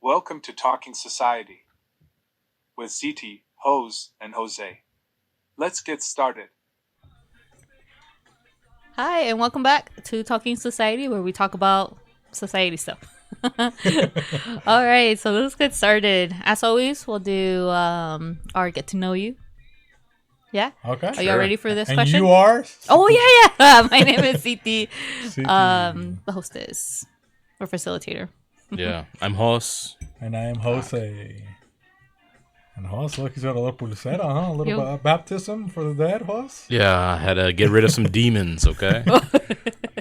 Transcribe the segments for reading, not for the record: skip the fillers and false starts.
Welcome to Talking Society with CT, Hose, and Jose. Let's get started. Hi, and welcome back to Talking Society, where we talk about society stuff. All right, so let's get started. As always, we'll do our get to know you. Yeah? Okay. Are y'all ready for this And question? you are? Oh, yeah. My name is CT, CT. the hostess or facilitator. Yeah, I'm Hos. And I am Jose. And Jose, look, he's got a little pulsera, huh? A little Yo. baptism for the dead, Jose? Yeah, I had to get rid of some demons, okay?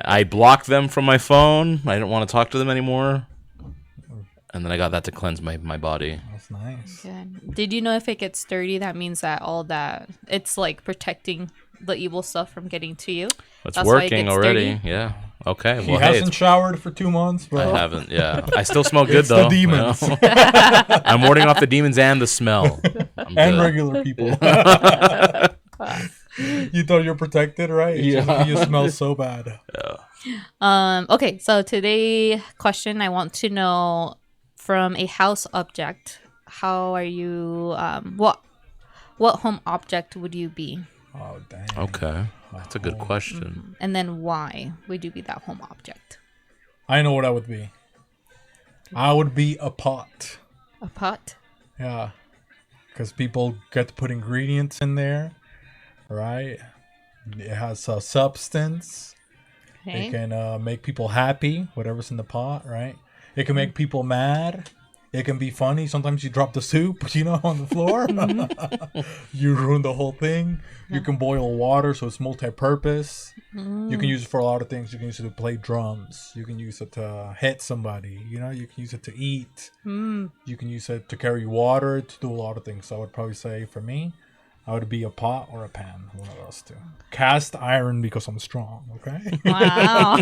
I blocked them from my phone. I didn't want to talk to them anymore. And then I got that to cleanse my body. That's nice. Good. Did you know if it gets dirty, that means that all that, it's like protecting the evil stuff from getting to you? It's That's why it working gets already. dirty? Yeah. Okay. He Well, hasn't showered for 2 months, I but haven't. Yeah. I still smell good, it's though. the demons you know? I'm warding off the demons and the smell. I'm and good. regular people. You thought you're protected, right? Yeah. You smell so bad. Okay, so today question, I want to know from a house object, how are you, what home object would you be? Oh, dang. Okay. That's a good question. And then why would you be that home object? I know what I would be. I would be a pot. A pot? Yeah. Because people get to put ingredients in there, right? It has a substance. Okay. It can make people happy, whatever's in the pot, right? It can make people mad. It can be funny. Sometimes you drop the soup, on the floor. You ruin the whole thing. You can boil water, so it's multi-purpose. You can use it for a lot of things. You can use it to play drums. You can use it to hit somebody. You can use it to eat. You can use it to carry water, to do a lot of things. So I would probably say, for me, I would be a pot or a pan. One of those two. Cast iron because I'm strong, okay? Wow.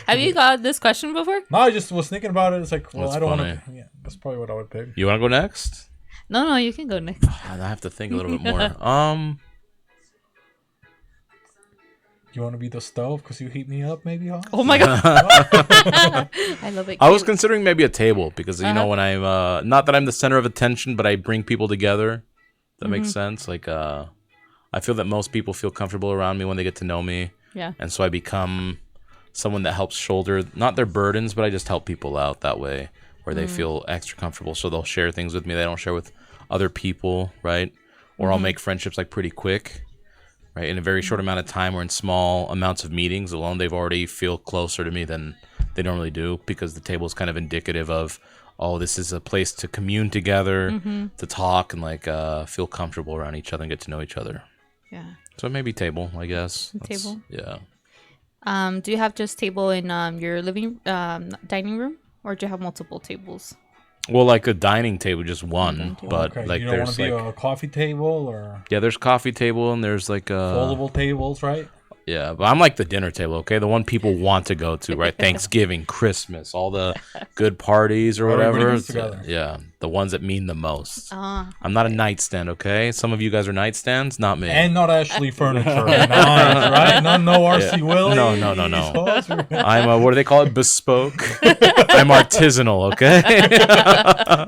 Have you got this question before? No, I just was thinking about it. It's like, well, That's I don't want funny. to. Yeah, that's probably what I would pick. You want to go next? No, you can go next. I have to think a little bit more. You want to be the stove because you heat me up, maybe, huh? Oh my God. I love it. I was Cute. considering maybe a table because when I'm not that I'm the center of attention, but I bring people together. That makes sense. Like I feel that most people feel comfortable around me when they get to know me, Yeah. and so I become someone that helps shoulder not their burdens, but I just help people out that way where they feel extra comfortable. So they'll share things with me they don't share with other people, right? Or I'll make friendships like pretty quick, right? In a very short amount of time or in small amounts of meetings alone, they've already feel closer to me than they normally do because the table is kind of indicative of, oh, this is a place to commune together, to talk and feel comfortable around each other and get to know each other. Yeah. So maybe table, I guess. Table? Yeah. Do you have just table in your dining room, or do you have multiple tables? Well, like a dining table, just one, table. but Okay, like you don't want there's to be like a coffee table or yeah, there's coffee table and there's like foldable tables, right? yeah, but I'm like the dinner table, okay? The one people want to go to, right? Thanksgiving, Christmas, all the good parties or Everybody whatever. gets together. Yeah, the ones that mean the most. Ah. I'm not a nightstand, okay? Some of you guys are nightstands, not me. And not Ashley furniture. Nice, right? No RC Willie. No. I'm what do they call it? Bespoke. I'm artisanal, okay?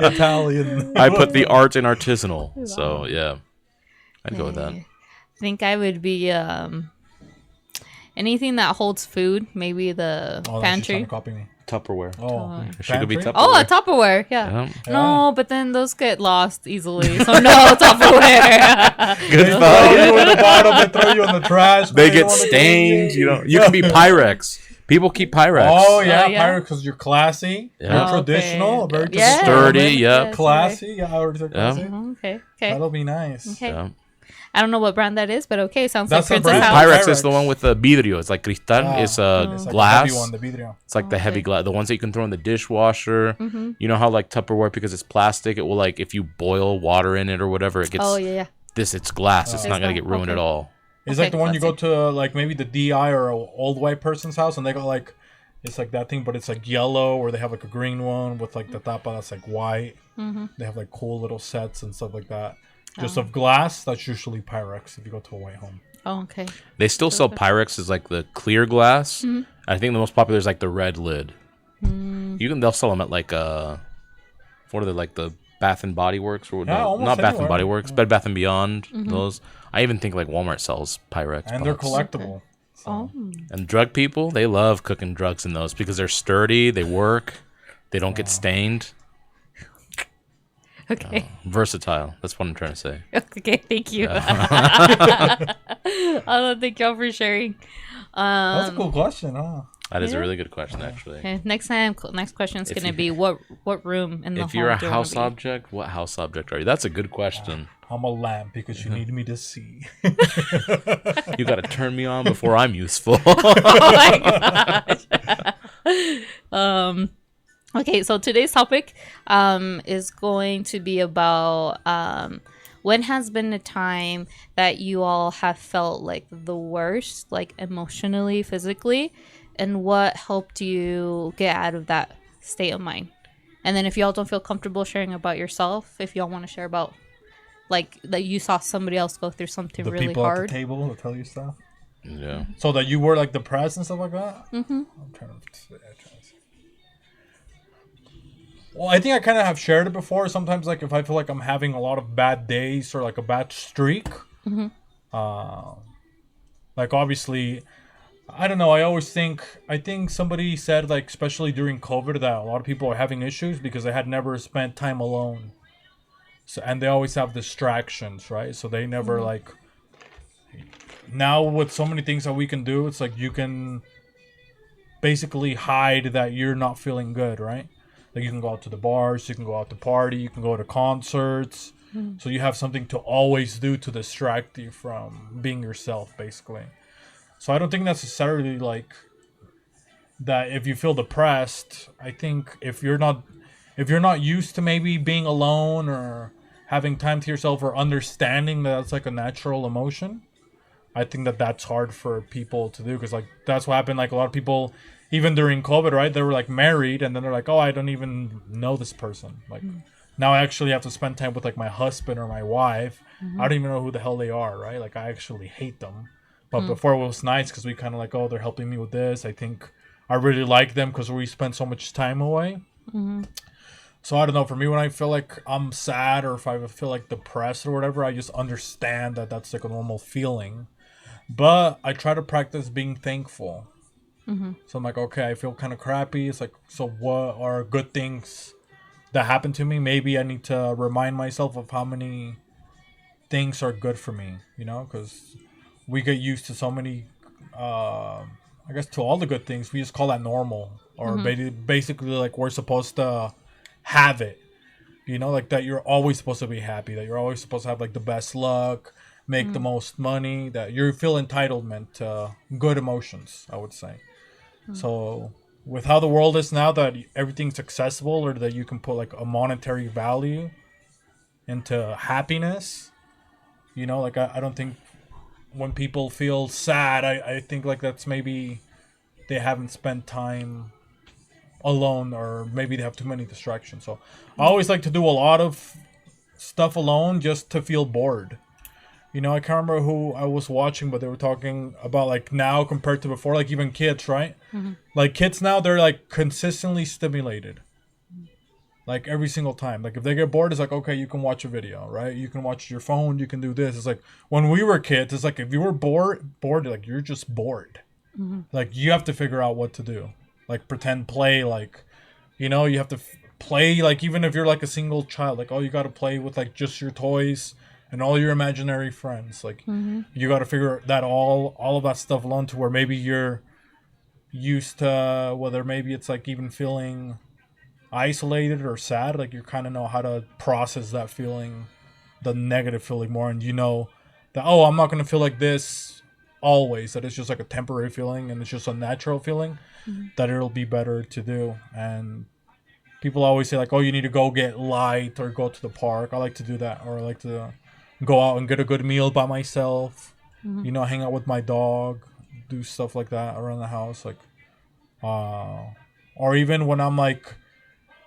Italian. I put the art in artisanal. So yeah, I'd go with that. I think I would be anything that holds food, maybe the Oh, she's trying pantry. to copy me. Tupperware. Oh, She could be pantry? Tupperware. Oh, a Tupperware, yeah. Yeah. No, but then those get lost easily. So no Tupperware. Good They thought. throw you in the bottom. They throw you in the trash. They don't get wanna clean stained. you. You can be Pyrex. People keep Pyrex. Oh yeah, yeah. pirate, because you're classy, Yeah. you're Oh, traditional, okay. very Yeah. Sturdy, traditional, yep. Yes, classy. Yeah, I already said Yeah. classy. Okay. That'll be nice. Okay. Yeah. I don't know what brand that is, but okay, sounds That's like a Princess brand. House. Pyrex is the Pyrex. one with the vidrio. It's like cristal. Ah, It's It's like glass. the heavy one, the vidrio. It's like the heavy Okay. glass. The ones that you can throw in the dishwasher. You know how like Tupperware, because it's plastic, it will like if you boil water in it or whatever, it gets Oh yeah. it's glass. It's not gonna get ruined at Okay. all. It's Okay, like the one you go classy. to, like maybe the DI or a old white person's house, and they got like, it's like that thing, but it's like yellow, or they have like a green one with like the tapa that's like white. They have like cool little sets and stuff like that. Just of glass, that's usually Pyrex if you go to a white home. Oh, okay. They still sell Pyrex as like the clear glass. I think the most popular is like the red lid. They'll sell them at like what are they, like the Bath and Body Works, or Yeah, no, almost not Bath and anywhere. Body Works, Bed Bath and Beyond. Those. I even think like Walmart sells Pyrex And they're pots. collectible. So. Oh. And drug people, they love cooking drugs in those because they're sturdy, they work, they don't get stained. Okay. Versatile. That's what I'm trying to say. Okay, thank you. Thank y'all for sharing. That's a cool question, huh? That is Yeah. a really good question, actually. Okay, next question is If gonna you- be what room in the If home you're a do you wanna house be? object, what house object are you? That's a good question. I'm a lamp because you need me to see. You got to turn me on before I'm useful. Oh my gosh. Okay, so today's topic is going to be about when has been a time that you all have felt like the worst, like emotionally, physically, and what helped you get out of that state of mind. And then if y'all don't feel comfortable sharing about yourself, if y'all want to share about like that you saw somebody else go through something The really people at hard. the table will tell you stuff. Yeah. So that you were like depressed and stuff like that? Mm-hmm. I'm trying to see. Well, I think I kind of have shared it before. Sometimes, like, if I feel like I'm having a lot of bad days or like a bad streak, like, obviously, I don't know. I think somebody said, like, especially during COVID, that a lot of people are having issues because they had never spent time alone. So, and they always have distractions, right? So they never, like, now with so many things that we can do, it's like you can basically hide that you're not feeling good, right? Like you can go out to the bars, you can go out to party, you can go to concerts. So you have something to always do to distract you from being yourself, basically. So I don't think necessarily like that if you feel depressed, I think if you're not used to maybe being alone or having time to yourself or understanding that it's like a natural emotion, I think that that's hard for people to do because like that's what happened. Like a lot of people, even during COVID, right? They were like married, and then they're like, "Oh, I don't even know this person." Like now, I actually have to spend time with like my husband or my wife. I don't even know who the hell they are, right? Like I actually hate them. But before it was nice because we kind of like, "Oh, they're helping me with this." I think I really like them because we spend so much time away. So I don't know. For me, when I feel like I'm sad or if I feel like depressed or whatever, I just understand that that's like a normal feeling. But I try to practice being thankful. So I'm like, okay, I feel kind of crappy. It's like, so what are good things that happen to me? Maybe I need to remind myself of how many things are good for me, you know, because we get used to so many, I guess, to all the good things. We just call that normal. Or basically, like, we're supposed to have it, you know, like that you're always supposed to be happy, that you're always supposed to have, like, the best luck, make the most money, that you feel entitlement to good emotions, I would say. So with how the world is now, that everything's accessible or that you can put like a monetary value into happiness, you know, like I don't think when people feel sad, I think like that's maybe they haven't spent time alone or maybe they have too many distractions. So I always like to do a lot of stuff alone just to feel bored. You know, I can't remember who I was watching, but they were talking about like now compared to before, like even kids, right? Like kids now, they're like consistently stimulated. Like every single time. Like if they get bored, it's like, okay, you can watch a video, right? You can watch your phone, you can do this. It's like when we were kids, it's like if you were bored, like you're just bored. Like you have to figure out what to do. Like pretend play, like, you know, you have to play, like even if you're like a single child, like, oh, you got to play with like just your toys and all your imaginary friends. Like you got to figure that all of that stuff alone to where maybe you're used to, whether maybe it's like even feeling isolated or sad, like you kind of know how to process that feeling, the negative feeling more, and you know that, oh, I'm not going to feel like this always, that it's just like a temporary feeling and it's just a natural feeling, that it'll be better to do. And people always say like, oh, you need to go get light or go to the park. I like to do that, or I like to go out and get a good meal by myself, you know, hang out with my dog, do stuff like that around the house, like or even when I'm like,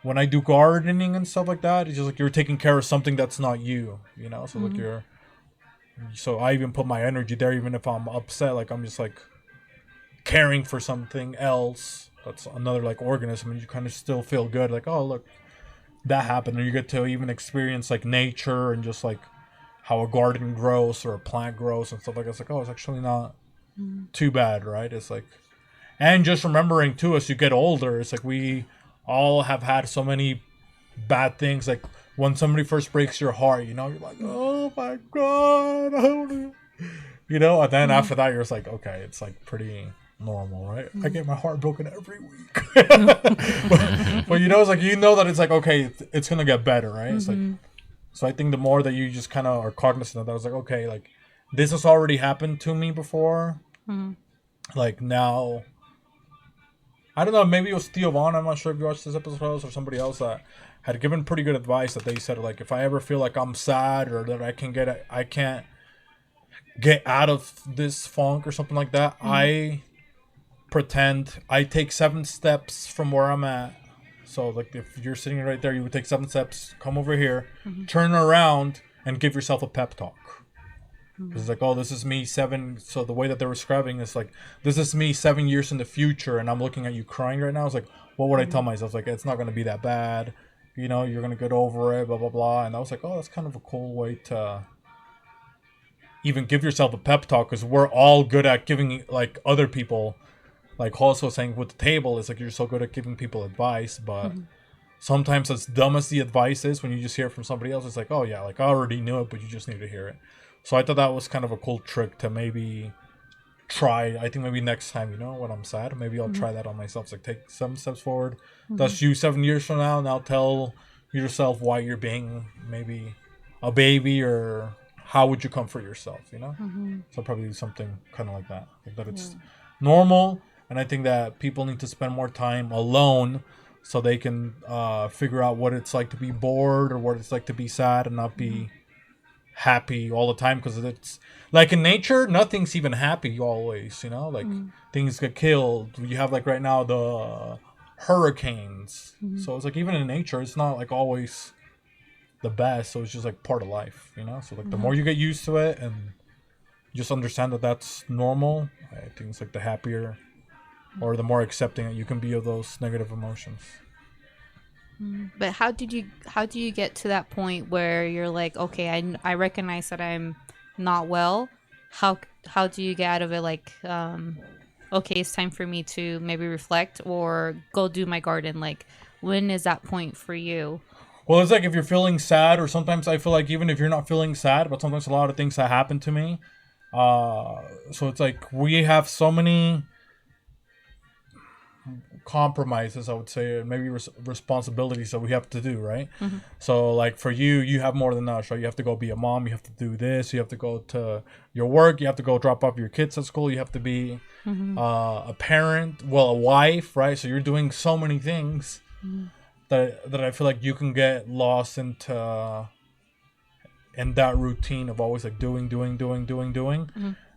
when I do gardening and stuff like that, it's just like you're taking care of something that's not you, you know. So like so I even put my energy there, even if I'm upset, like I'm just like caring for something else that's another like organism, and you kind of still feel good, like, oh look, that happen, and you get to even experience like nature and just like how a garden grows or a plant grows and stuff like that. It's like, oh, it's actually not too bad, right? It's like, and just remembering too, as you get older, it's like we all have had so many bad things. Like when somebody first breaks your heart, you know, you're like, oh my god, I don't, you know, and then after that, you're just like, okay, it's like pretty normal, right? I get my heart broken every week, but you know, it's like you know that it's like okay, it's gonna get better, right? It's like, so I think the more that you just kind of are cognizant of that, I was like, okay, like this has already happened to me before. Like now, I don't know, maybe it was Theo Vaughn. I'm not sure if you watched this episode or somebody else that had given pretty good advice that they said like if I ever feel like I'm sad or that I can't get out of this funk or something like that, I pretend I take 7 steps from where I'm at. So like if you're sitting right there, you would take 7 steps, come over here, turn around, and give yourself a pep talk. It's like, oh, this is me 7. So the way that they're describing is like, this is me 7 years in the future, and I'm looking at you crying right now. It's like, what would I tell myself? Like, it's not gonna be that bad. You know, you're gonna get over it. Blah blah blah. And I was like, oh, that's kind of a cool way to even give yourself a pep talk, because we're all good at giving like other people. Like also saying with the table, it's like you're so good at giving people advice, but sometimes as dumb as the advice is, when you just hear it from somebody else, it's like, oh yeah, like I already knew it, but you just need to hear it. So I thought that was kind of a cool trick to maybe try. I think maybe next time, you know, when I'm sad, maybe I'll try that on myself. It's like take 7 steps forward. That's you 7 years from now. Now tell yourself why you're being maybe a baby, or how would you comfort yourself, you know? So probably do something kind of like that. Like that it's normal. And I think that people need to spend more time alone so they can figure out what it's like to be bored or what it's like to be sad and not be happy all the time. Because it's like in nature, nothing's even happy always, you know? Like things get killed. You have like right now the hurricanes. So it's like even in nature, it's not like always the best. So it's just like part of life, you know? So like the more you get used to it and just understand that that's normal, I think it's like the happier or the more accepting that you can be of those negative emotions. But how do you get to that point where you're like, okay, I recognize that I'm not well. How do you get out of it? Like, okay, it's time for me to maybe reflect or go do my garden. Like, when is that point for you? Well, it's like if you're feeling sad, or sometimes I feel like even if you're not feeling sad, but sometimes a lot of things that happen to me. So it's like we have so many compromises, I would say, maybe responsibilities that we have to do, right? So like for you have more than us, right? You have to go be a mom, you have to do this, you have to go to your work, you have to go drop off your kids at school, you have to be a parent, well, a wife, right? So you're doing so many things that I feel like you can get lost into in that routine of always like doing,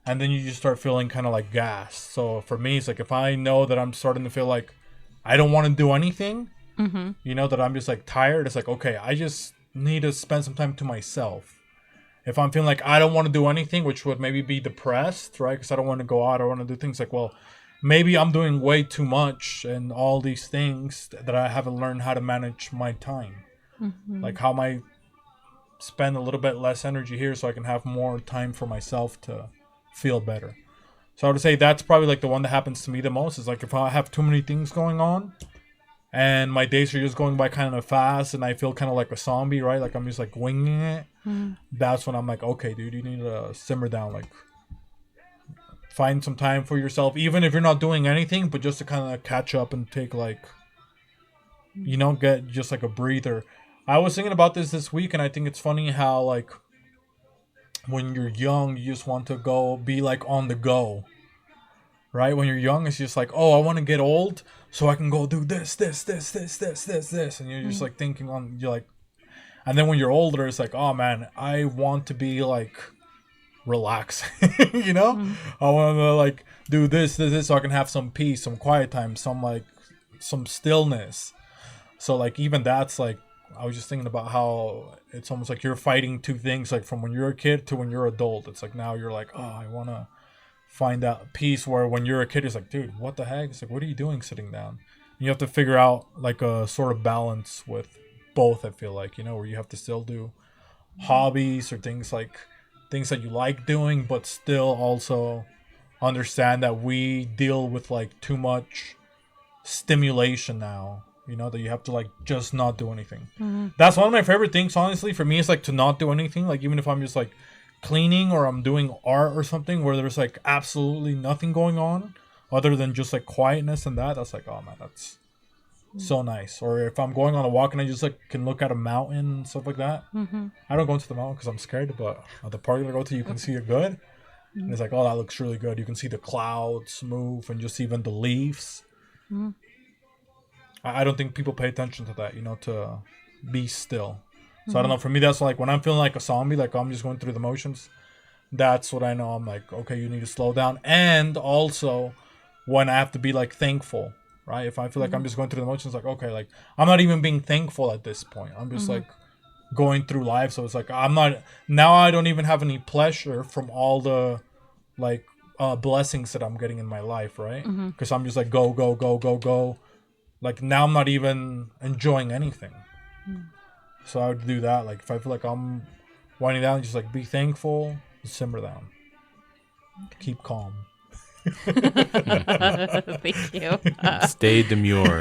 and then you just start feeling kind of like gassed. So for me, it's like if I know that I'm starting to feel like I don't want to do anything, you know, that I'm just like tired, it's like, okay, I just need to spend some time to myself. If I'm feeling like I don't want to do anything, which would maybe be depressed, right? Because I don't want to go out, I want to do things, like, well, maybe I'm doing way too much and all these things that I haven't learned how to manage my time. Like how am I spend a little bit less energy here so I can have more time for myself to feel better. So I would say that's probably like the one that happens to me the most, is like if I have too many things going on and my days are just going by kind of fast and I feel kind of like a zombie, right? Like I'm just like winging it. That's when I'm like, okay, dude, you need to simmer down. Like find some time for yourself, even if you're not doing anything, but just to kind of catch up and take like, you know, get just like a breather. I was thinking about this week, and I think it's funny how like when you're young, you just want to go be like on the go, right? When you're young, it's just like, oh, I want to get old so I can go do this, and you're just like thinking on, you're like, and then when you're older, it's like, oh man, I want to be like relaxing, you know? I want to like do this, so I can have some peace, some quiet time, some stillness. So like even that's like, I was just thinking about how it's almost like you're fighting two things, like from when you're a kid to when you're adult. It's like now you're like, oh, I want to find that peace, where when you're a kid, it's like, dude, what the heck? It's like, what are you doing sitting down? You have to figure out like a sort of balance with both. I feel like, where you have to still do hobbies or things that you like doing, but still also understand that we deal with like too much stimulation now, that you have to like just not do anything. That's one of my favorite things, honestly, for me, is like to not do anything. Like even if I'm just like cleaning or I'm doing art or something where there's like absolutely nothing going on other than just like quietness and that's like, oh man, that's so nice. Or if I'm going on a walk and I just like can look at a mountain and stuff like that. I don't go into the mountain because I'm scared, but at the park I go to, you can see it good. And it's like, oh, that looks really good. You can see the clouds move and just even the leaves. I don't think people pay attention to that, to be still. So I don't know. For me, that's like when I'm feeling like a zombie, like I'm just going through the motions. That's what I know. I'm like, okay, you need to slow down. And also when I have to be like thankful, right? If I feel like I'm just going through the motions, like, okay, like I'm not even being thankful at this point. I'm just like going through life. So it's like, I don't even have any pleasure from all the like blessings that I'm getting in my life, right? Because I'm just like go, go, go, go, go. Like now I'm not even enjoying anything. So I would do that. Like if I feel like I'm winding down, just like be thankful, simmer down, keep calm. Thank you. Stay demure.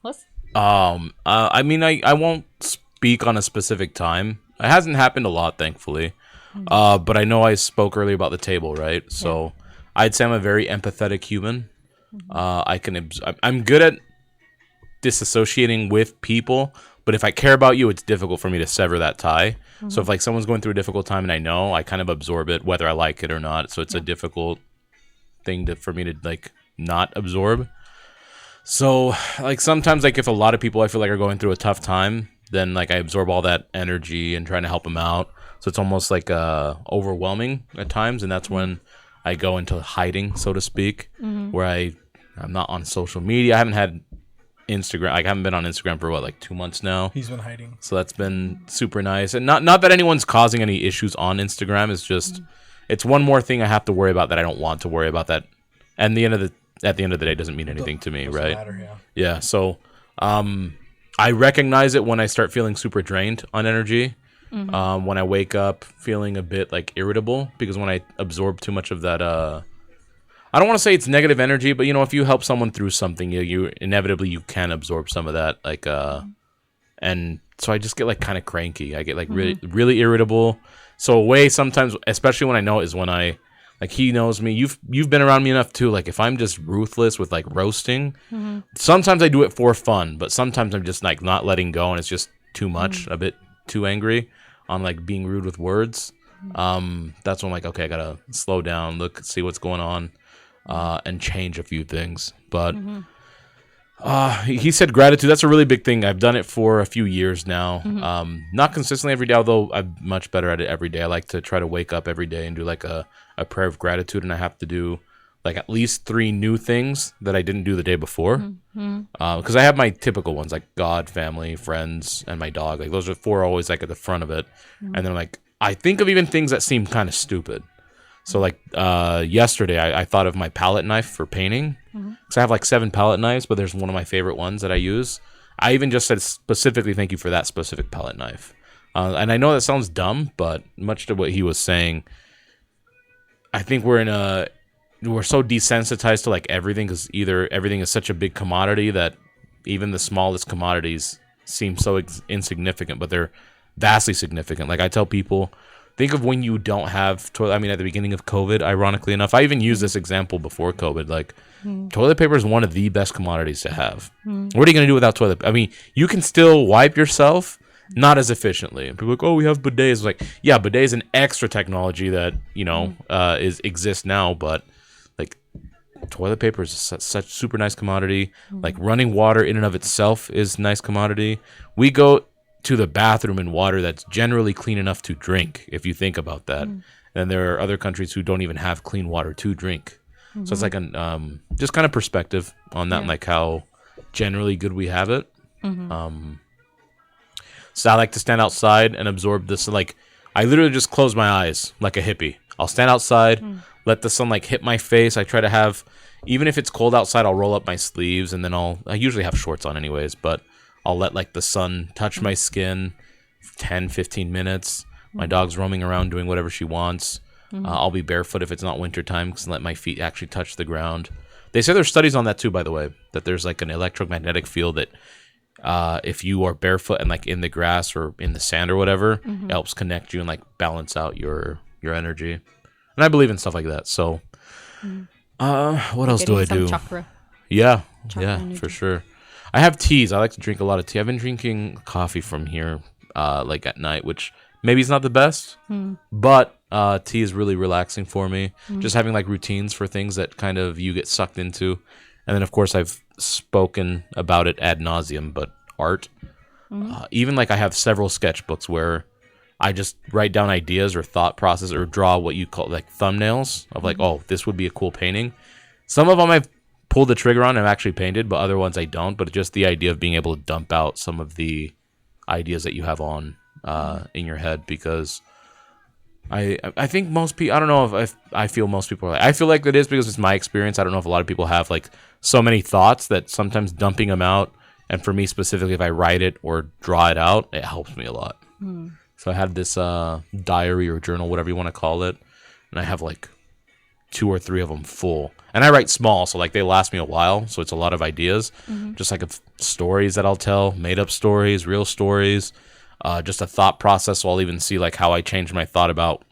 What's I mean, I won't speak on a specific time. It hasn't happened a lot, thankfully. But I know I spoke earlier about the table, right? So I'd say I'm a very empathetic human. I'm good at disassociating with people, but if I care about you, it's difficult for me to sever that tie. So if like someone's going through a difficult time and I know, I kind of absorb it whether I like it or not. So it's a difficult thing for me to like not absorb. So like sometimes like if a lot of people I feel like are going through a tough time, then like I absorb all that energy and trying to help them out. So it's almost like overwhelming at times, and that's when I go into hiding, so to speak, where I'm not on social media. I haven't had Instagram. I haven't been on Instagram for like 2 months now. He's been hiding. So that's been super nice. And not that anyone's causing any issues on Instagram. It's just it's one more thing I have to worry about that I don't want to worry about. That and at the end of the day doesn't mean anything to me, right? Matter, yeah. So I recognize it when I start feeling super drained on energy. When I wake up feeling a bit like irritable, because when I absorb too much of that I don't want to say it's negative energy, but if you help someone through something, you inevitably you can absorb some of that, like and so I just get like kind of cranky. I get like really really irritable. So a way sometimes, especially when I know it, is when I like he knows me. You've been around me enough too. Like if I'm just ruthless with like roasting, sometimes I do it for fun, but sometimes I'm just like not letting go, and it's just too much, a bit too angry on like being rude with words. That's when I'm like, okay, I gotta slow down, look, see what's going on. And change a few things. But he said gratitude. That's a really big thing. I've done it for a few years now. Not consistently every day, although I'm much better at it every day. I like to try to wake up every day and do like a prayer of gratitude, and I have to do like at least 3 new things that I didn't do the day before. Because I have my typical ones like God, family, friends, and my dog. Like those are 4 always like at the front of it. And then like I think of even things that seem kind of stupid. So like yesterday, I thought of my palette knife for painting. So I have like 7 palette knives, but there's one of my favorite ones that I use. I even just said specifically thank you for that specific palette knife. And I know that sounds dumb, but much to what he was saying, I think we're so desensitized to like everything, because either everything is such a big commodity that even the smallest commodities seem so insignificant, but they're vastly significant. Like I tell people, think of when you don't have toilet. I mean, at the beginning of COVID, ironically enough, I even used this example before COVID. Like, toilet paper is one of the best commodities to have. What are you going to do without toilet? I mean, you can still wipe yourself, not as efficiently. And people are like, oh, we have bidets. Like, yeah, bidet is an extra technology that exists now, but like toilet paper is such super nice commodity. Like running water in and of itself is nice commodity. We go to the bathroom in water that's generally clean enough to drink, if you think about that. And there are other countries who don't even have clean water to drink. So it's like an just kind of perspective on that, and like how generally good we have it. So I like to stand outside and absorb this. Like I literally just close my eyes like a hippie. I'll stand outside, let the sun like hit my face. I try to have, even if it's cold outside, I'll roll up my sleeves, and then I usually have shorts on anyways, but I'll let like the sun touch my skin 10, 15 minutes. My dog's roaming around doing whatever she wants. I'll be barefoot if it's not wintertime because let my feet actually touch the ground. They say there's studies on that too, by the way, that there's like an electromagnetic field that if you are barefoot and like in the grass or in the sand or whatever, it helps connect you and like balance out your energy. And I believe in stuff like that. So what else do I do? Chakra. Yeah, Energy. for sure. I have teas. I like to drink a lot of tea. I've been drinking coffee from here like at night, which maybe is not the best, but tea is really relaxing for me. Just having like routines for things that kind of you get sucked into. And then, of course, I've spoken about it ad nauseum, but art. Even like I have several sketchbooks where I just write down ideas or thought process or draw what you call like thumbnails of like, oh, this would be a cool painting. Some of them I've pulled the trigger on and actually painted, but other ones I don't. But just the idea of being able to dump out some of the ideas that you have on in your head, because I think most people, I don't know if I feel most people are like, I feel like it is because it's my experience. I don't know if a lot of people have like so many thoughts that sometimes dumping them out, and for me specifically, if I write it or draw it out, it helps me a lot. So I had this diary or journal, whatever you want to call it, and I have like 2 or 3 of them full. And I write small, so like they last me a while, so it's a lot of ideas, just like of stories that I'll tell, made up stories, real stories, just a thought process. So I'll even see like how I changed my thought about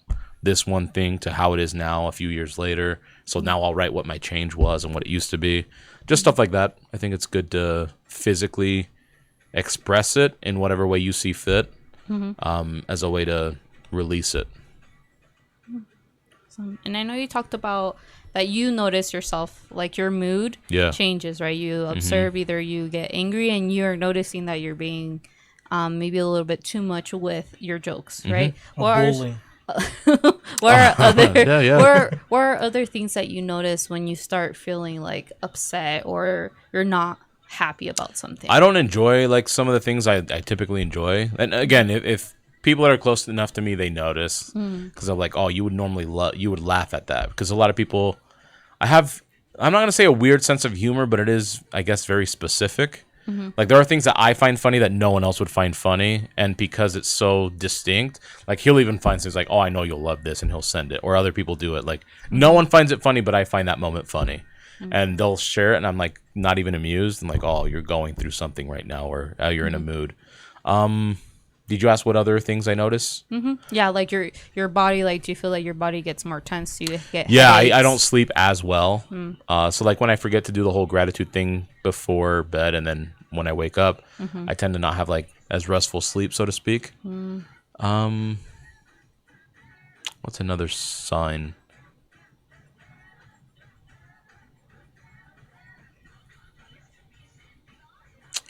this one thing to how it is now a few years later. So now I'll write what my change was and what it used to be. Just stuff like that. I think it's good to physically express it in whatever way you see fit, as a way to release it. And I know you talked about that you notice yourself, like your mood changes, right? You observe either you get angry and you're noticing that you're being maybe a little bit too much with your jokes, right? Bullying. What are other things that you notice when you start feeling like upset or you're not happy about something? I don't enjoy like some of the things I typically enjoy. And again, if people that are close enough to me, they notice, because I'm like, oh, you would normally you would laugh at that, because a lot of people, I'm not going to say a weird sense of humor, but it is, I guess, very specific. Like there are things that I find funny that no one else would find funny, and because it's so distinct, like he'll even find things like, oh, I know you'll love this, and he'll send it, or other people do it. Like no one finds it funny, but I find that moment funny, and they'll share it, and I'm like not even amused. I'm like, oh, you're going through something right now, or you're in a mood. Did you ask what other things I notice? Yeah, like your body, like do you feel like your body gets more tense? Do you get I don't sleep as well. So like when I forget to do the whole gratitude thing before bed, and then when I wake up, I tend to not have like as restful sleep, so to speak. What's another sign?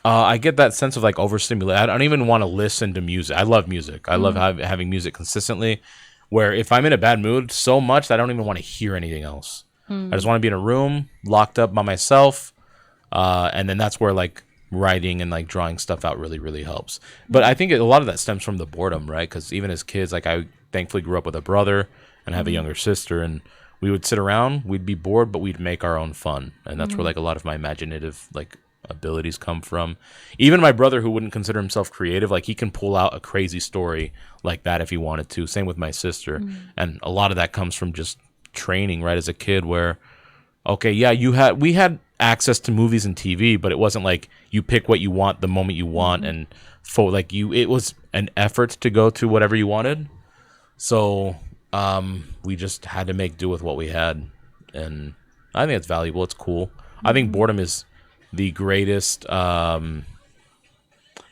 I get that sense of like overstimulate. I don't even want to listen to music. I love music. I love having music consistently, where if I'm in a bad mood so much that I don't even want to hear anything else. I just want to be in a room locked up by myself. And then that's where like writing and like drawing stuff out really, really helps. But I think a lot of that stems from the boredom, right? Because even as kids, like I thankfully grew up with a brother and have a younger sister, and we would sit around, we'd be bored, but we'd make our own fun. And that's where like a lot of my imaginative like abilities come from. Even my brother, who wouldn't consider himself creative, like he can pull out a crazy story like that if he wanted to. Same with my sister. And a lot of that comes from just training, right, as a kid, where okay, yeah, we had access to movies and TV, but it wasn't like you pick what you want the moment you want, and it was an effort to go to whatever you wanted. So we just had to make do with what we had, and I think it's valuable. It's cool. I think boredom is the greatest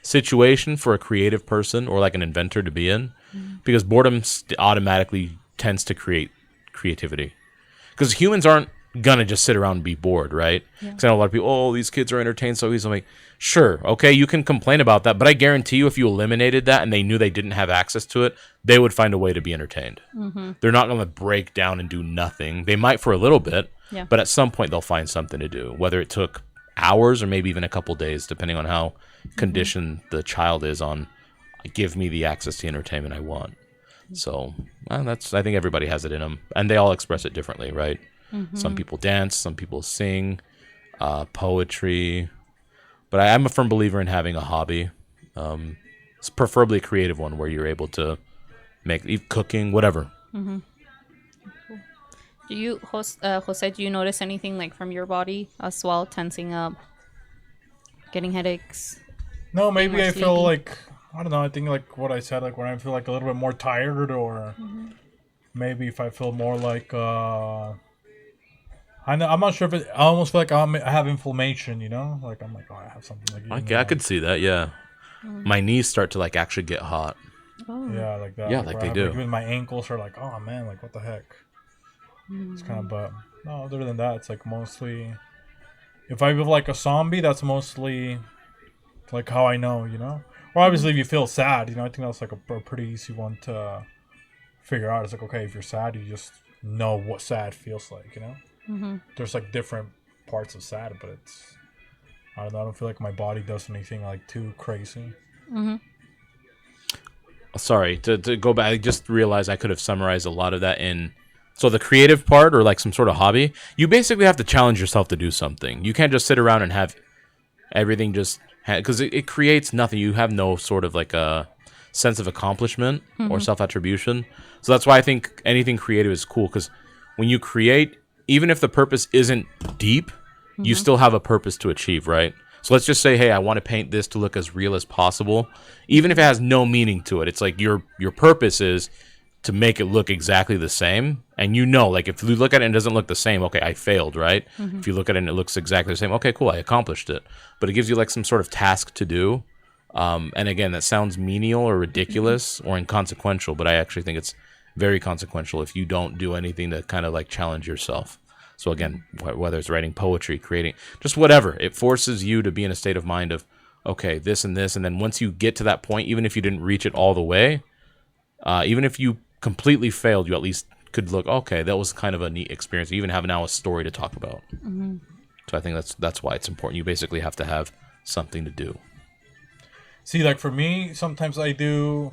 situation for a creative person or like an inventor to be in, because boredom automatically tends to create creativity, because humans aren't gonna just sit around and be bored, right? Because I know a lot of people, oh, these kids are entertained so easily. I'm like, sure, okay, you can complain about that, but I guarantee you if you eliminated that and they knew they didn't have access to it, they would find a way to be entertained. They're not gonna break down and do nothing. They might for a little bit, but at some point they'll find something to do, whether it took hours or maybe even a couple days, depending on how conditioned the child is on give me the access to entertainment I want. So I think everybody has it in them, and they all express it differently, right? Some people dance, some people sing, poetry. But I'm a firm believer in having a hobby. It's preferably a creative one where you're able to eat cooking, whatever. Do you, Jose, do you notice anything like from your body as well, tensing up, getting headaches? No, maybe more I feel sleepy? like, I don't know, I think like what I said, like when I feel like a little bit more tired, or maybe if I feel more like, I'm not sure if I almost feel like I have inflammation, you know? Like I'm like, oh, I have something like eating Okay, I could see that, yeah. My knees start to like actually get hot. Oh. yeah, like that. Yeah, like like where they I have, do. like, even my ankles are like, oh man, like what the heck? It's kind of, but no, other than that, it's like mostly, if I feel like a zombie, that's mostly like how I know, you know? Or obviously if you feel sad, you know, I think that's like a pretty easy one to figure out. It's like, okay, if you're sad, you just know what sad feels like, you know? There's like different parts of sad, but it's, I don't know, I don't feel like my body does anything like too crazy. Sorry, to go back, I just realized I could have summarized a lot of that in. So the creative part or like some sort of hobby, you basically have to challenge yourself to do something. You can't just sit around and have everything just because it creates nothing. You have no sort of like a sense of accomplishment or self-attribution. So that's why I think anything creative is cool, because when you create, even if the purpose isn't deep, you still have a purpose to achieve, right? So let's just say, hey, I want to paint this to look as real as possible, even if it has no meaning to it. It's like your purpose is to make it look exactly the same. And you know, like if you look at it and it doesn't look the same, okay, I failed, right? If you look at it and it looks exactly the same, okay, cool, I accomplished it. But it gives you like some sort of task to do. And again, that sounds menial or ridiculous or inconsequential, but I actually think it's very consequential if you don't do anything to kind of like challenge yourself. So again, whether it's writing poetry, creating, just whatever, it forces you to be in a state of mind of, okay, this and this. And then once you get to that point, even if you didn't reach it all the way, even if you completely failed, you at least could look, okay, that was kind of a neat experience. You even have now a story to talk about. So I think that's why it's important. You basically have to have something to do. See, like for me, sometimes I do,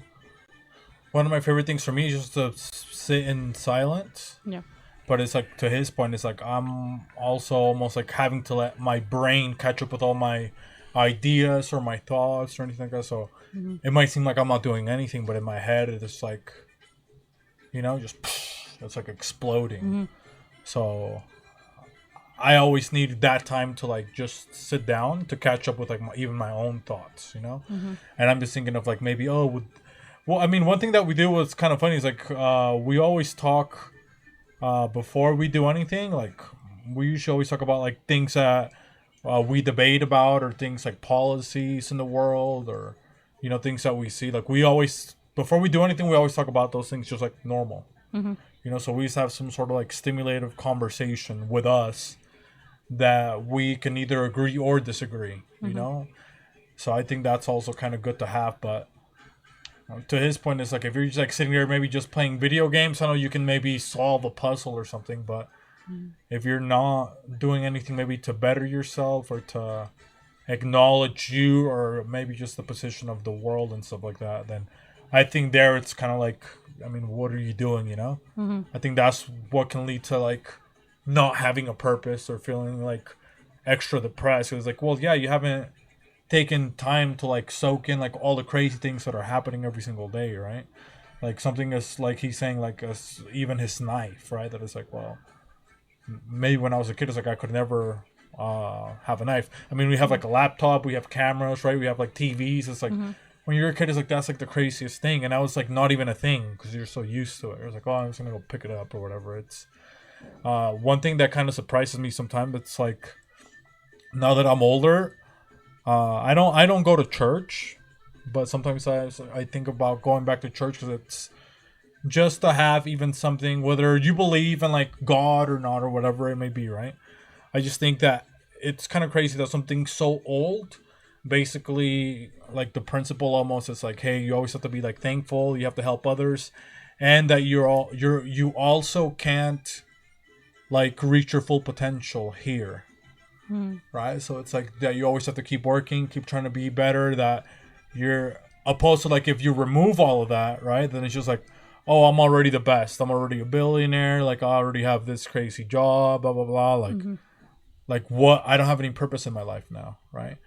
one of my favorite things for me is just to sit in silence. Yeah. But it's like, to his point, it's like I'm also almost like having to let my brain catch up with all my ideas or my thoughts or anything like that. So it might seem like I'm not doing anything, but in my head, it's like, you know, just it's like exploding. So I always need that time to like just sit down to catch up with like even my own thoughts, you know. And I'm just thinking of like maybe, well, I mean, one thing that we do was kind of funny is like we always talk. Before we do anything, like we usually always talk about like things that we debate about, or things like policies in the world, or you know, things that we see. Like we always, before we do anything, we always talk about those things just like normal. You know, so we just have some sort of like stimulative conversation with us that we can either agree or disagree. You know, so I think that's also kind of good to have, but. To his point, it's like if you're just like sitting there, maybe just playing video games, I know you can maybe solve a puzzle or something. But if you're not doing anything, maybe to better yourself or to acknowledge you, or maybe just the position of the world and stuff like that, then I think there it's kind of like, I mean, what are you doing? You know, I think that's what can lead to like not having a purpose or feeling like extra depressed. It was like, well, yeah, you haven't taken time to like soak in like all the crazy things that are happening every single day, right? Like something is like he's saying, like even his knife, right? That is like, well, maybe when I was a kid, it's like I could never have a knife. I mean, we have like a laptop, we have cameras, right? We have like TVs. It's like when you're a kid, it's like that's like the craziest thing, and now it's like not even a thing because you're so used to it. It's like, oh, I'm just gonna go pick it up or whatever. It's one thing that kind of surprises me sometimes. It's like now that I'm older. I don't go to church, but sometimes I think about going back to church because it's just to have even something, whether you believe in like God or not or whatever it may be, right? I just think that it's kind of crazy that something so old, basically like the principle almost is like, hey, you always have to be like thankful, you have to help others, and that you also can't like reach your full potential here. Right, so it's like that you always have to keep working, keep trying to be better, that you're opposed to like if you remove all of that, right, then it's just like, oh, I'm already the best. I'm already a billionaire. Like, I already have this crazy job, blah, blah, blah. Like what? I don't have any purpose in my life now, right?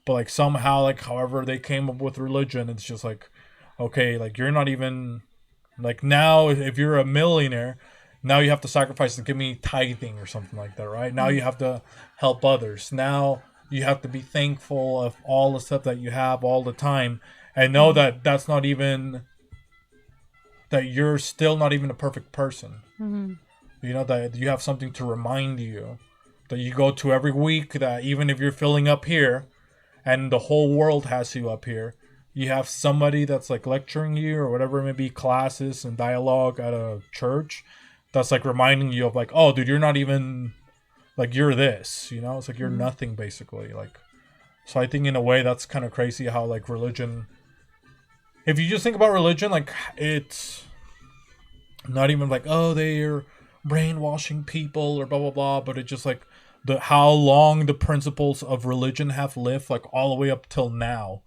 But like somehow, like however they came up with religion, it's just like, okay, like you're not even like now if you're a millionaire, now you have to sacrifice to give me tithing or something like that, right? Now you have to help others. Now you have to be thankful of all the stuff that you have all the time, and know that that's not even that you're still not even a perfect person. You know that you have something to remind you that you go to every week. That even if you're filling up here, and the whole world has you up here, you have somebody that's like lecturing you or whatever it may be, classes and dialogue at a church, that's like reminding you of like, oh, dude, you're not even like you're this. You know, it's like you're nothing basically. Like, so I think in a way that's kind of crazy how like religion. If you just think about religion, like it's not even like, oh, they're brainwashing people or blah blah blah, but it's just like the how long the principles of religion have lived, like all the way up till now,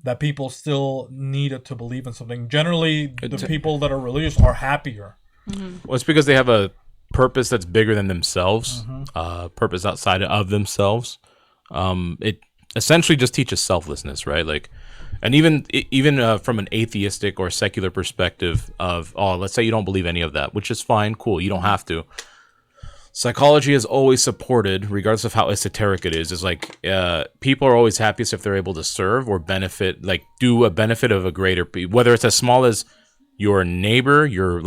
that people still needed to believe in something. Generally, the people that are religious are happier. Well, it's because they have a purpose that's bigger than themselves, purpose outside of themselves. It essentially just teaches selflessness, right? Like, and even from an atheistic or secular perspective of, oh, let's say you don't believe any of that, which is fine, cool, you don't have to. Psychology has always supported, regardless of how esoteric it is like people are always happiest if they're able to serve or benefit, like do a benefit of a greater, whether it's as small as your neighbor, your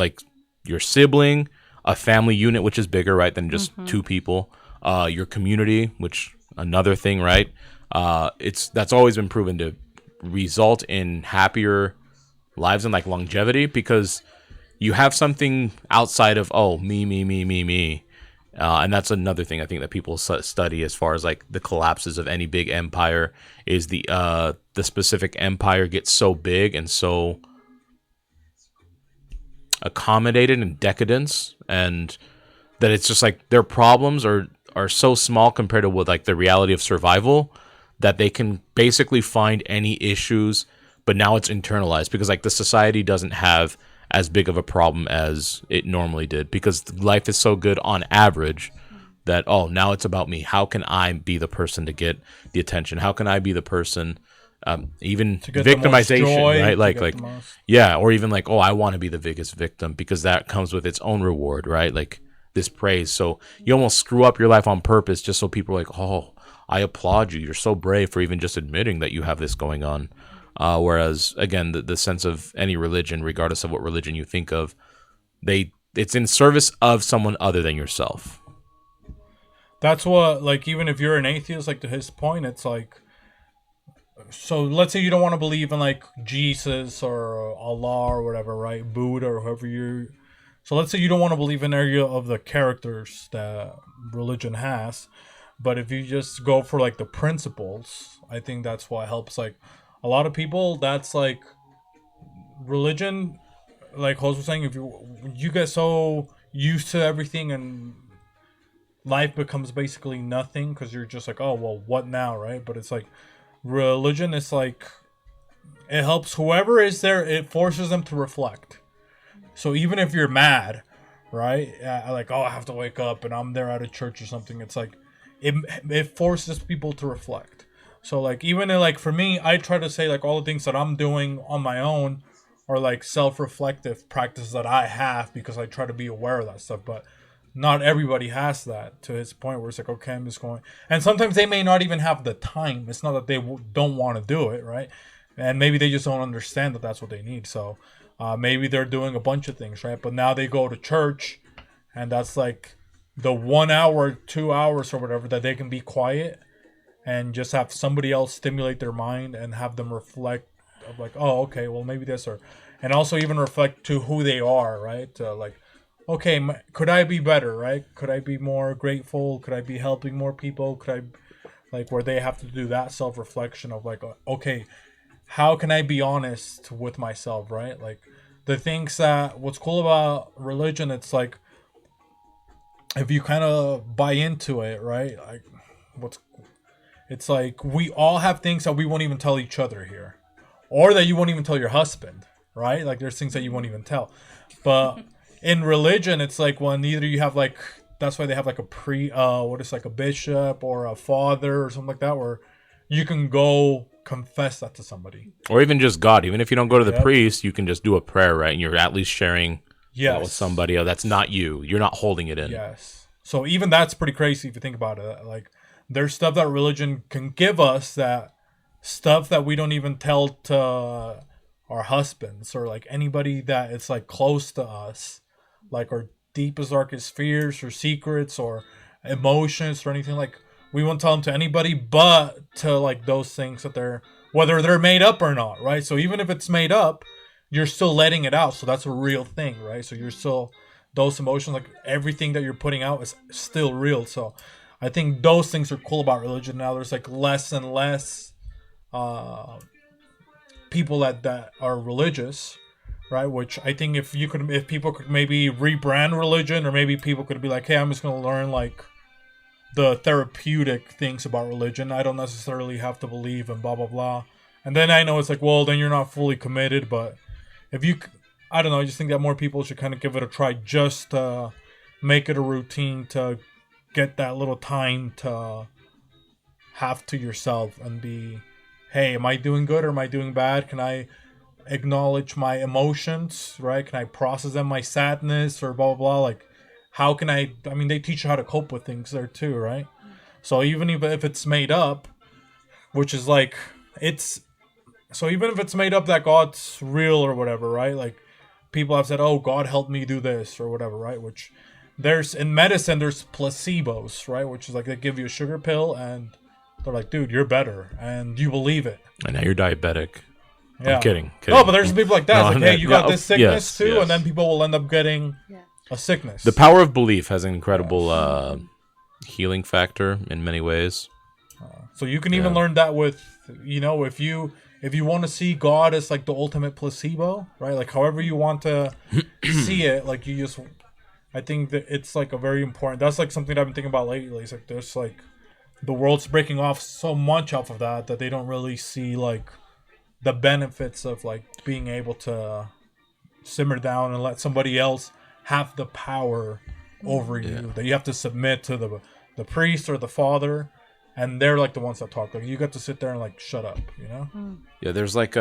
sibling, a family unit, which is bigger, right, than just two people, your community, which another thing, right? That's always been proven to result in happier lives and like longevity, because you have something outside of, oh, me. And that's another thing I think that people study as far as like the collapses of any big empire is the specific empire gets so big and so accommodated in decadence, and that it's just like their problems are so small compared to what like the reality of survival, that they can basically find any issues, but now it's internalized because like the society doesn't have as big of a problem as it normally did, because life is so good on average that, oh, now it's about me. How can I be the person to get the attention? How can I be the person, even victimization, joy, right? Like, yeah, or even like, oh, I want to be the biggest victim, because that comes with its own reward, right? Like this praise. So you almost screw up your life on purpose just so people are like, oh, I applaud you. You're so brave for even just admitting that you have this going on. Whereas, again, the sense of any religion, regardless of what religion you think of, it's in service of someone other than yourself. That's what, like, even if you're an atheist, like to his point, it's like, so let's say you don't want to believe in like Jesus or Allah or whatever, right? Buddha or whoever you. So let's say you don't want to believe in any of the characters that religion has, but if you just go for like the principles, I think that's what helps. Like a lot of people, that's like religion. Like Jose was saying, if you get so used to everything and life becomes basically nothing because you're just like, oh well, what now, right? But it's like religion is like, it helps whoever is there. It forces them to reflect. So even if you're mad, right? Like, oh, I have to wake up and I'm there at a church or something. It's like it forces people to reflect. So like even in, like for me, I try to say like all the things that I'm doing on my own are like self-reflective practices that I have, because I try to be aware of that stuff. But not everybody has that, to his point where it's like, okay, I'm just going. And sometimes they may not even have the time. It's not that they don't want to do it, right? And maybe they just don't understand that that's what they need. So maybe they're doing a bunch of things, right? But now they go to church, and that's like the 1 hour, 2 hours or whatever that they can be quiet and just have somebody else stimulate their mind and have them reflect of like, oh, okay, well maybe this, or and also even reflect to who they are, right? Like, okay, could I be better, right? Could I be more grateful? Could I be helping more people? Could I, like, where they have to do that self-reflection of like, okay, how can I be honest with myself, right? Like the things that, what's cool about religion, it's like if you kind of buy into it, right? Like it's like we all have things that we won't even tell each other here, or that you won't even tell your husband, right? Like there's things that you won't even tell. But in religion, it's like, well, either you have like, that's why they have like like a bishop or a father or something like that, where you can go confess that to somebody. Or even just God. Even if you don't go to the Yep. priest, you can just do a prayer, right? And you're at least sharing that with Yes. somebody else. That's not you. You're not holding it in. Yes. So even that's pretty crazy if you think about it. Like there's stuff that religion can give us, that stuff that we don't even tell to our husbands or like anybody that it's like close to us, like our deepest, darkest fears or secrets or emotions or anything. Like we won't tell them to anybody but to like those things that they're, whether they're made up or not, right? So even if it's made up, you're still letting it out. So that's a real thing, right? So you're still, those emotions, like everything that you're putting out is still real. So I think those things are cool about religion. Now there's like less and less people that are religious, right? Which I think if people could maybe rebrand religion, or maybe people could be like, hey, I'm just going to learn like the therapeutic things about religion. I don't necessarily have to believe in blah, blah, blah. And then I know it's like, well, then you're not fully committed. But if you, I don't know, I just think that more people should kind of give it a try, just to make it a routine, to get that little time to have to yourself and be, hey, am I doing good or am I doing bad? Can I acknowledge my emotions, right? Can I process them, my sadness or blah, blah, blah? Like, how can I mean, they teach you how to cope with things there too, right? So even if it's made up, which is like, so even if it's made up that God's real or whatever, right? Like, people have said, oh, God helped me do this or whatever, right? Which in medicine, there's placebos, right? Which is like they give you a sugar pill and they're like, dude, you're better. And you believe it. And now you're diabetic. Yeah. I'm kidding. No, but there's people like that. No, It's like, hey, you got this sickness yes, too. yes. And then people will end up getting a sickness. The power of belief has an incredible healing factor in many ways. So you can even learn that with, if you want to see God as like the ultimate placebo, right? Like however you want to see it, like I think that it's like a very important, that's like something that I've been thinking about lately. It's like there's like, the world's breaking off so much off of that they don't really see like the benefits of like being able to simmer down and let somebody else have the power over you. That you have to submit to the priest or the father, and they're like the ones that talk. Like you got to sit there and like shut up, Yeah, there's like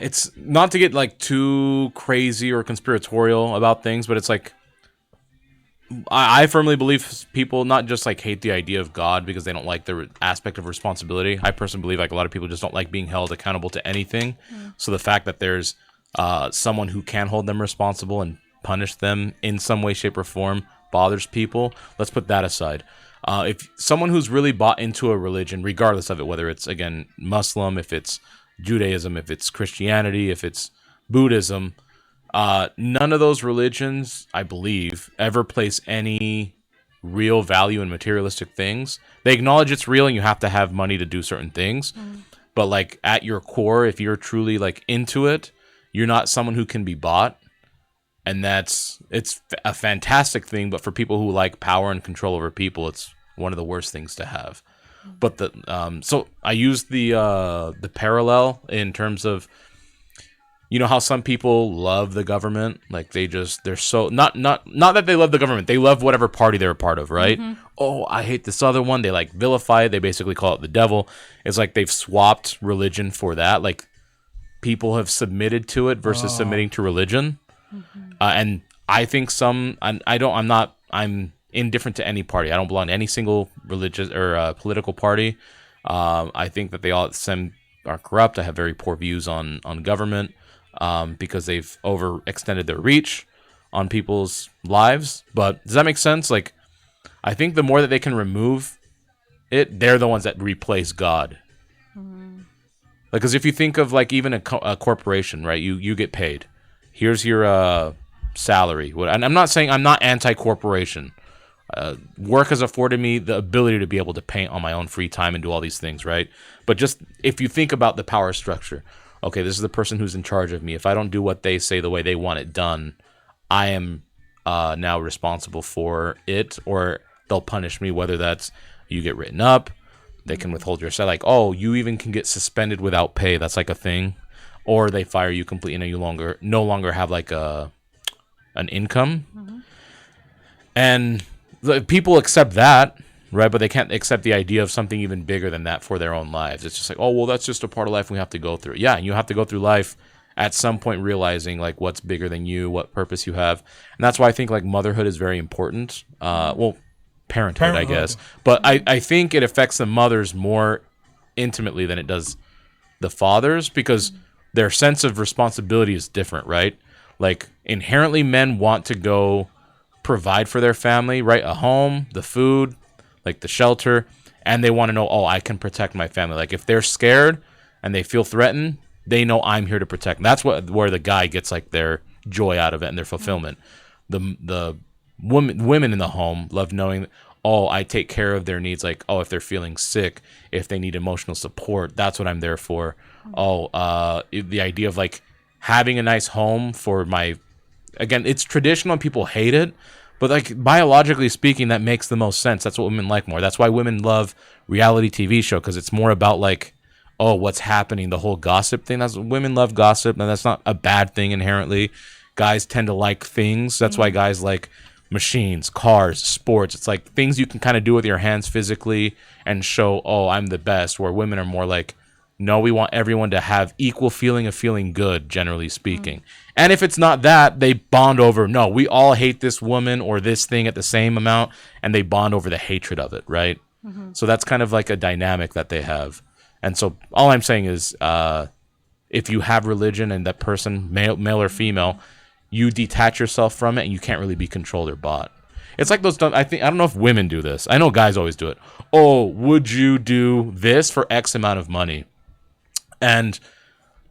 it's not to get like too crazy or conspiratorial about things, but it's like I firmly believe people not just like hate the idea of God because they don't like the aspect of responsibility. I personally believe like a lot of people just don't like being held accountable to anything. So the fact that there's someone who can hold them responsible and punish them in some way, shape, or form bothers people. Let's put that aside. If someone who's really bought into a religion, regardless of it, whether it's, again, Muslim, if it's Judaism, if it's Christianity, if it's Buddhism, none of those religions, I believe, ever place any real value in materialistic things. They acknowledge it's real and you have to have money to do certain things. But like at your core, if you're truly like into it, you're not someone who can be bought. And it's a fantastic thing, but for people who like power and control over people, it's one of the worst things to have. But so I used the parallel in terms of, you know how some people love the government, like they're so not that they love the government, they love whatever party they're a part of, right? Oh, I hate this other one. They like vilify it. They basically call it the devil. It's like they've swapped religion for that. Like people have submitted to it versus submitting to religion. And I think I'm indifferent to any party. I don't belong to any single religious or political party. I think that they all are corrupt. I have very poor views on government because they've overextended their reach on people's lives. But does that make sense? Like, I think the more that they can remove it, they're the ones that replace God. Like, because if you think of like even a corporation, right? You get paid. Here's your salary. And I'm not saying I'm not anti-corporation. Work has afforded me the ability to be able to paint on my own free time and do all these things, right? But just if you think about the power structure, okay, this is the person who's in charge of me. If I don't do what they say the way they want it done, I am now responsible for it, or they'll punish me, whether that's you get written up, they can withhold your salary. Like, oh, you even can get suspended without pay. That's like a thing. or they fire you completely and you no longer have like an income. And people accept that, right? But they can't accept the idea of something even bigger than that for their own lives. It's just like, oh, well, that's just a part of life we have to go through. Yeah, and you have to go through life at some point realizing like what's bigger than you, what purpose you have. And that's why I think like motherhood is very important. Well, parenthood, I guess. But I think it affects the mothers more intimately than it does the fathers, because their sense of responsibility is different, right? Like inherently men want to go provide for their family, right? A home, the food, like the shelter, and they want to know, oh, I can protect my family. Like if they're scared and they feel threatened, they know I'm here to protect them. That's where the guy gets like their joy out of it and their fulfillment. The women in the home love knowing, oh, I take care of their needs. Like, oh, if they're feeling sick, if they need emotional support, that's what I'm there for. The idea of like having a nice home for again, it's traditional and people hate it, but like biologically speaking, that makes the most sense. That's what women like more. That's why women love reality TV show, because it's more about like, oh, what's happening, the whole gossip thing. That's women love gossip, and that's not a bad thing inherently. Guys tend to like things. That's why guys like machines, cars, sports. It's like things you can kind of do with your hands physically and show, oh, I'm the best. Where women are more like, no, we want everyone to have equal feeling of feeling good, generally speaking. And if it's not that, they bond over, no, we all hate this woman or this thing at the same amount, and they bond over the hatred of it, right? So that's kind of like a dynamic that they have. And so all I'm saying is if you have religion and that person, male or female, you detach yourself from it and you can't really be controlled or bought. It's like those, I don't know if women do this. I know guys always do it. Oh, would you do this for X amount of money? And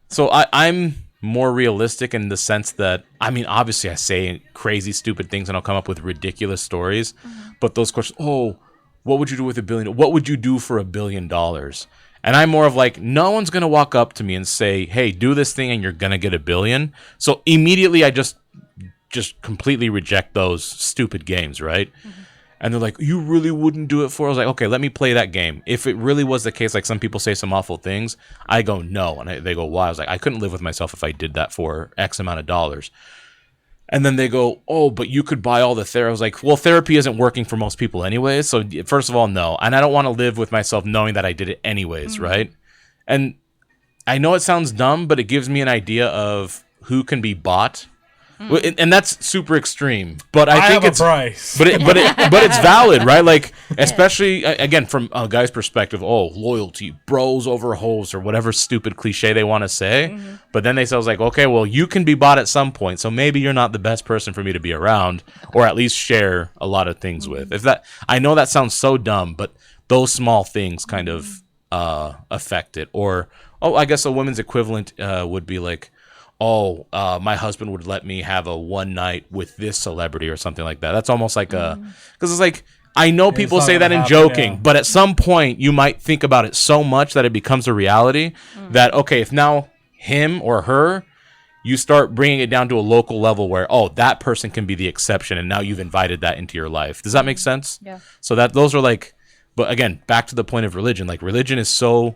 so I'm more realistic in the sense that, I mean, obviously I say crazy, stupid things and I'll come up with ridiculous stories. But those questions, oh, what would you do with $1 billion? What would you do for $1 billion? And I'm more of like, no one's going to walk up to me and say, hey, do this thing and you're going to get $1 billion. So immediately I just completely reject those stupid games, right? And they're like, you really wouldn't do it for? I was like, okay, let me play that game. If it really was the case, like some people say some awful things, I go, no. And they go, why? I was like, I couldn't live with myself if I did that for X amount of dollars. And then they go, oh, but you could buy all the therapy. I was like, well, therapy isn't working for most people anyways. So first of all, no. And I don't want to live with myself knowing that I did it anyways, right? And I know it sounds dumb, but it gives me an idea of who can be bought. And that's super extreme, but I think it's price. but it's valid, right? Like, especially again from a guy's perspective, oh, loyalty, bros over hoes, or whatever stupid cliche they want to say. But then they say, I was like, okay, well, you can be bought at some point, so maybe you're not the best person for me to be around, or at least share a lot of things with. If that, I know that sounds so dumb, but those small things kind of affect it. Or, oh, I guess a woman's equivalent would be like, oh, my husband would let me have a one night with this celebrity or something like that. That's almost like because it's like, I know people say that in joking, but at some point you might think about it so much that it becomes a reality that, okay, if now him or her, you start bringing it down to a local level where, oh, that person can be the exception, and now you've invited that into your life. Does that make sense? Yeah. So those are like, but again, back to the point of religion, like religion is so,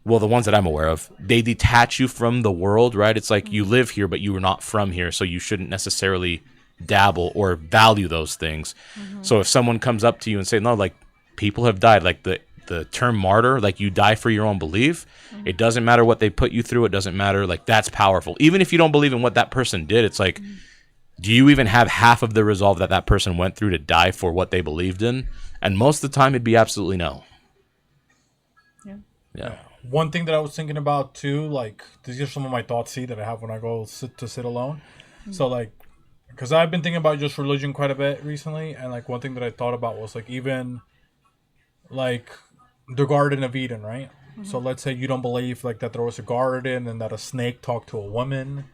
well, the ones that I'm aware of, they detach you from the world, right? It's like you live here, but you are not from here, so you shouldn't necessarily dabble or value those things. So if someone comes up to you and say, no, like people have died, like the term martyr, like you die for your own belief. It doesn't matter what they put you through. It doesn't matter. Like that's powerful. Even if you don't believe in what that person did, it's like, do you even have half of the resolve that person went through to die for what they believed in? And most of the time it'd be absolutely no. Yeah. One thing that I was thinking about too, like these are some of my thoughts that I have when I go sit alone. So like, because I've been thinking about just religion quite a bit recently, and like one thing that I thought about was like even like the Garden of Eden, right? So let's say you don't believe like that there was a garden and that a snake talked to a woman,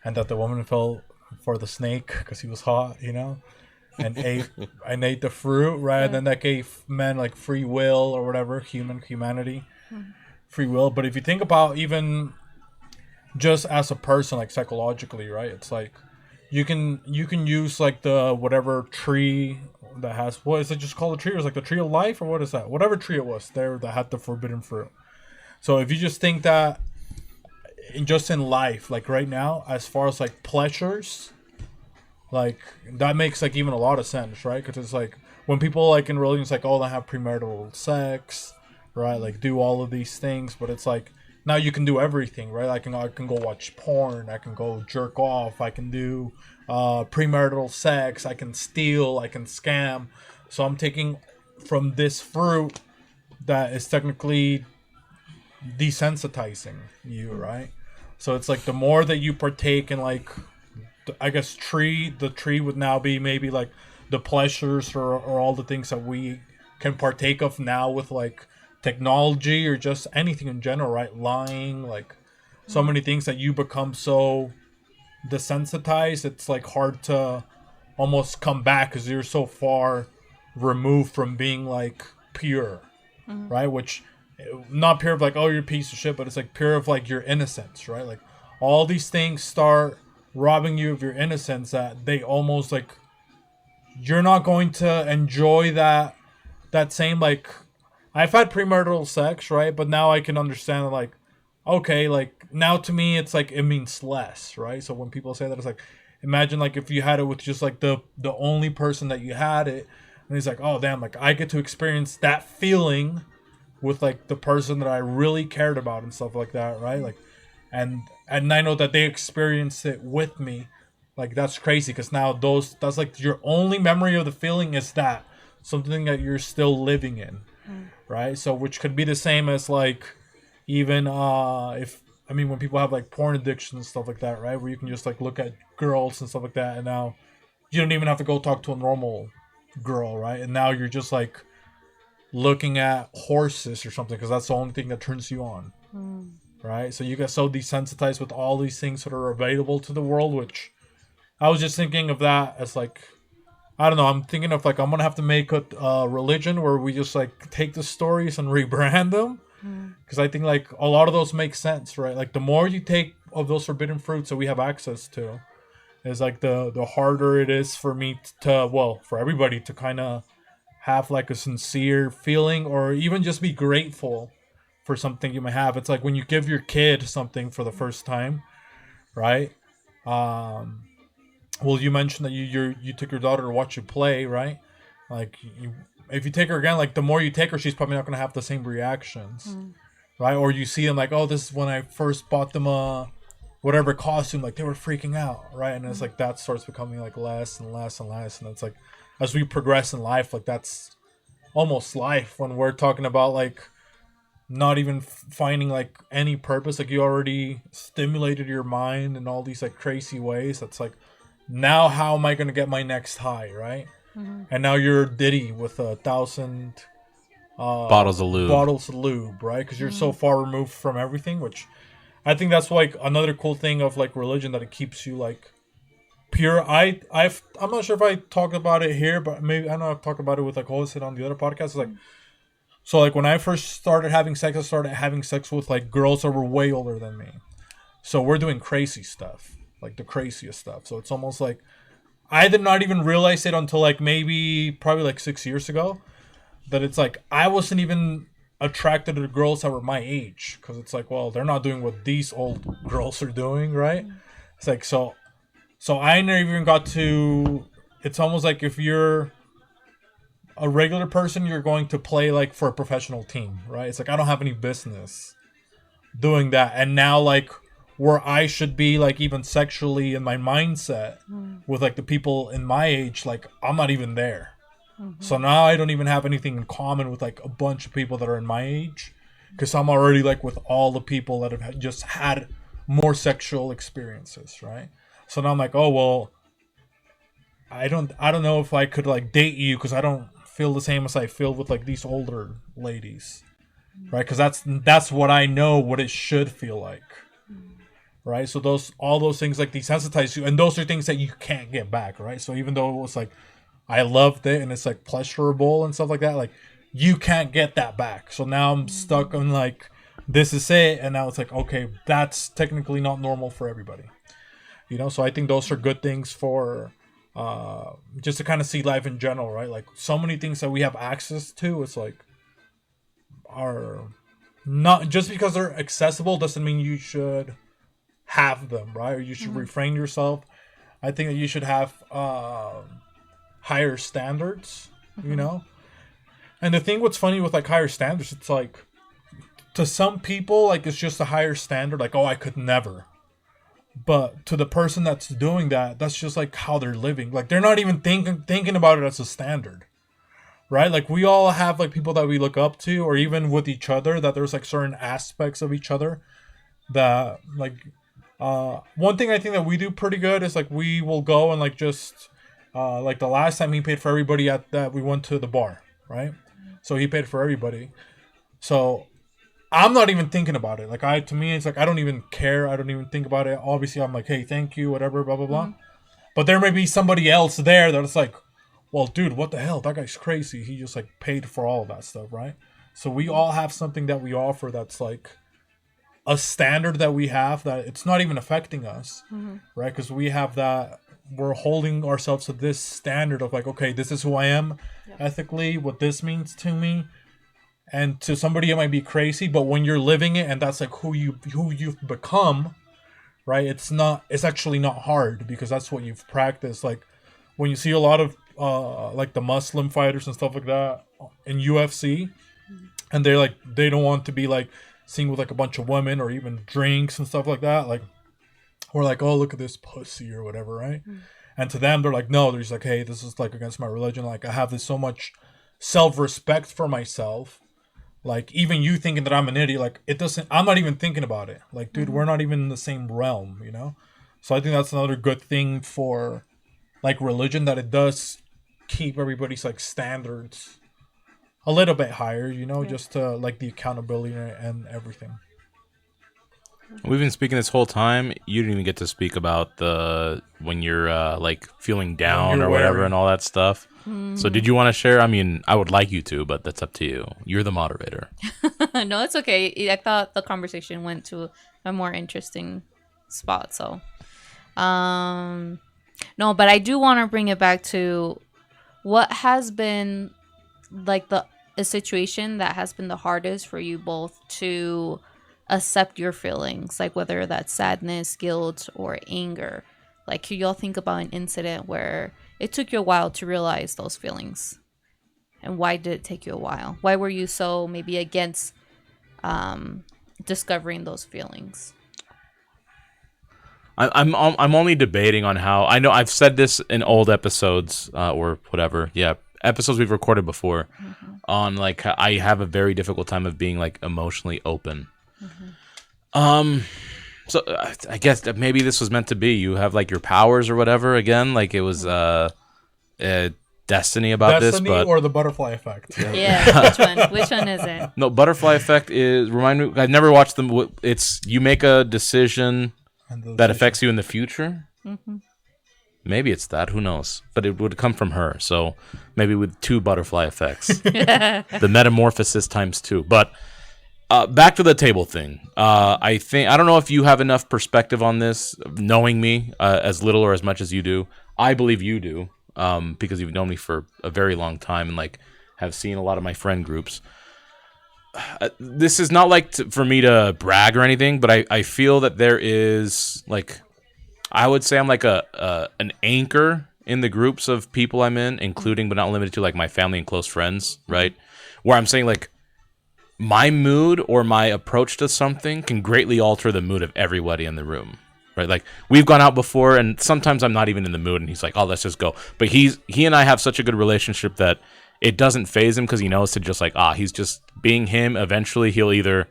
and that the woman fell for the snake because he was hot, and ate the fruit, right? And then that gave men like free will or whatever, humanity. Free will. But if you think about even just as a person, like psychologically, right, it's like you can use like the whatever tree that has, what is it just called, a tree, or is like the tree of life, or what is that, whatever tree it was there that had the forbidden fruit. So if you just think that just in life, like right now, as far as like pleasures, like that makes like even a lot of sense, right? Because it's like when people like in religion, it's like, oh, they have premarital sex, right? Like do all of these things, but it's like now you can do everything, right? I can go watch porn, I can go jerk off, I can do premarital sex, I can steal, I can scam. So I'm taking from this fruit that is technically desensitizing you, right? So it's like the more that you partake in like I guess the tree would now be maybe like the pleasures or all the things that we can partake of now with like technology or just anything in general, right? Lying, like so many things that you become so desensitized, it's like hard to almost come back because you're so far removed from being like pure, right? Which not pure of like, oh, you're a piece of shit, but it's like pure of like your innocence, right? Like all these things start robbing you of your innocence that they almost like you're not going to enjoy that same like I've had premarital sex, right? But now I can understand like okay, like now to me it's like it means less, right? So when people say that, it's like imagine like if you had it with just like the only person that you had it, and he's like, oh damn, like I get to experience that feeling with like the person that I really cared about and stuff like that, right? Like, and I know that they experienced it with me. Like that's crazy because now that's like your only memory of the feeling is that something that you're still living in, right? So which could be the same as like even if I mean when people have like porn addiction and stuff like that, right? Where you can just like look at girls and stuff like that, and now you don't even have to go talk to a normal girl, right? And now you're just like looking at horses or something because that's the only thing that turns you on, right? So you get so desensitized with all these things that are available to the world, which I was just thinking of that as like I don't know. I'm thinking of like I'm gonna have to make a religion where we just like take the stories and rebrand them because I think like a lot of those make sense, right? Like the more you take of those forbidden fruits that we have access to, is like the harder it is for me to well for everybody to kind of have like a sincere feeling or even just be grateful for something you may have. It's like when you give your kid something for the first time, right? Um, well, you mentioned that you took your daughter to watch you play, right? Like if you take her again, like the more you take her, she's probably not gonna have the same reactions, right? Or you see them like, oh, this is when I first bought them a whatever costume, like they were freaking out, right? And it's like that starts becoming like less and less and less, and it's like as we progress in life, like that's almost life when we're talking about like not even finding like any purpose. Like you already stimulated your mind in all these like crazy ways. That's like now how am I gonna get my next high, right? And now you're Diddy with 1,000 bottles of lube, right? Because you're so far removed from everything, which I think that's like another cool thing of like religion that it keeps you like pure. I'm not sure if I talked about it here, but maybe I know I've talked about it with like Holistic on the other podcast. It's like so like when I first started having sex, I started having sex with like girls that were way older than me. So we're doing crazy stuff, like the craziest stuff. So it's almost like I did not even realize it until like maybe probably like 6 years ago that it's like I wasn't even attracted to the girls that were my age because it's like, well, they're not doing what these old girls are doing, right? It's like so I never even got to. It's almost like if you're a regular person, you're going to play like for a professional team, right? It's like I don't have any business doing that, and now like where I should be like even sexually in my mindset with like the people in my age, like I'm not even there. So now I don't even have anything in common with like a bunch of people that are in my age because I'm already like with all the people that have just had more sexual experiences, right? So now I'm like, oh well, I don't know if I could like date you because I don't feel the same as I feel with like these older ladies, right? Because that's what I know what it should feel like, right? So all those things like desensitize you, and those are things that you can't get back, right? So even though it was like I loved it and it's like pleasurable and stuff like that, like you can't get that back. So now I'm stuck on like this is it, and now it's like okay, that's technically not normal for everybody, you know. So I think those are good things for just to kind of see life in general, right? Like so many things that we have access to, it's like are not just because they're accessible doesn't mean you should have them, right? Or you should refrain yourself. I think that you should have higher standards, you know? And the thing what's funny with like higher standards, it's like to some people, like it's just a higher standard, like, oh, I could never. But to the person that's doing that, that's just like how they're living. Like they're not even thinking about it as a standard. Right? Like we all have like people that we look up to, or even with each other, that there's like certain aspects of each other that like one thing I think that we do pretty good is like we will go and like just like the last time he paid for everybody at that we went to the bar, right? So he paid for everybody. So I'm not even thinking about it. Like to me it's like I don't even care. I don't even think about it. Obviously I'm like, hey, thank you, whatever, blah blah blah. But there may be somebody else there that's like, well, dude, what the hell? That guy's crazy. He just like paid for all of that stuff, right? So we all have something that we offer that's like a standard that we have that it's not even affecting us, right? Because we have that, we're holding ourselves to this standard of like, okay, this is who I am ethically, what this means to me. And to somebody it might be crazy, but when you're living it and that's like who you've become, right? It's actually not hard because that's what you've practiced. Like when you see a lot of like the Muslim fighters and stuff like that in UFC, and they're like they don't want to be like seen with like a bunch of women or even drinks and stuff like that, like or like, oh, look at this pussy or whatever, right? And to them they're like, no, they're just like, hey, this is like against my religion. Like I have this so much self-respect for myself. Like even you thinking that I'm an idiot, like I'm not even thinking about it. Like, dude, we're not even in the same realm, you know? So I think that's another good thing for like religion, that it does keep everybody's like standards a little bit higher, you know, just to like the accountability and everything. We've been speaking this whole time. You didn't even get to speak about when you're like feeling down or whatever and all that stuff. So did you want to share? I mean, I would like you to, but that's up to you. You're the moderator. No, it's okay. I thought the conversation went to a more interesting spot. So, no, but I do want to bring it back to what has been like a situation that has been the hardest for you both to accept your feelings, like whether that's sadness, guilt, or anger. Like, can y'all think about an incident where it took you a while to realize those feelings? And why did it take you a while? Why were you so maybe against discovering those feelings? I'm only debating on how. I know I've said this in old episodes or whatever. Yeah, episodes we've recorded before on like I have a very difficult time of being like emotionally open. So I guess that maybe this was meant to be. You have like your powers or whatever. Again, like it was destiny about this, but or the butterfly effect. Yeah, which one? Which one is it? No, butterfly effect is. Remind me. I've never watched them. It's you make a decision that affects you in the future. Maybe it's that. Who knows? But it would come from her. So maybe with 2 butterfly effects, the metamorphosis times 2. But. Back to the table thing. I don't know if you have enough perspective on this, knowing me as little or as much as you do. I believe you do, because you've known me for a very long time and like have seen a lot of my friend groups. This is not like for me to brag or anything, but I feel that there is like, I would say I'm like an anchor in the groups of people I'm in, including but not limited to like my family and close friends, right? Where I'm saying like, my mood or my approach to something can greatly alter the mood of everybody in the room, right? Like we've gone out before and sometimes I'm not even in the mood and he's like, oh, let's just go. But he and I have such a good relationship that it doesn't faze him because he knows to just like, he's just being him. Eventually he'll either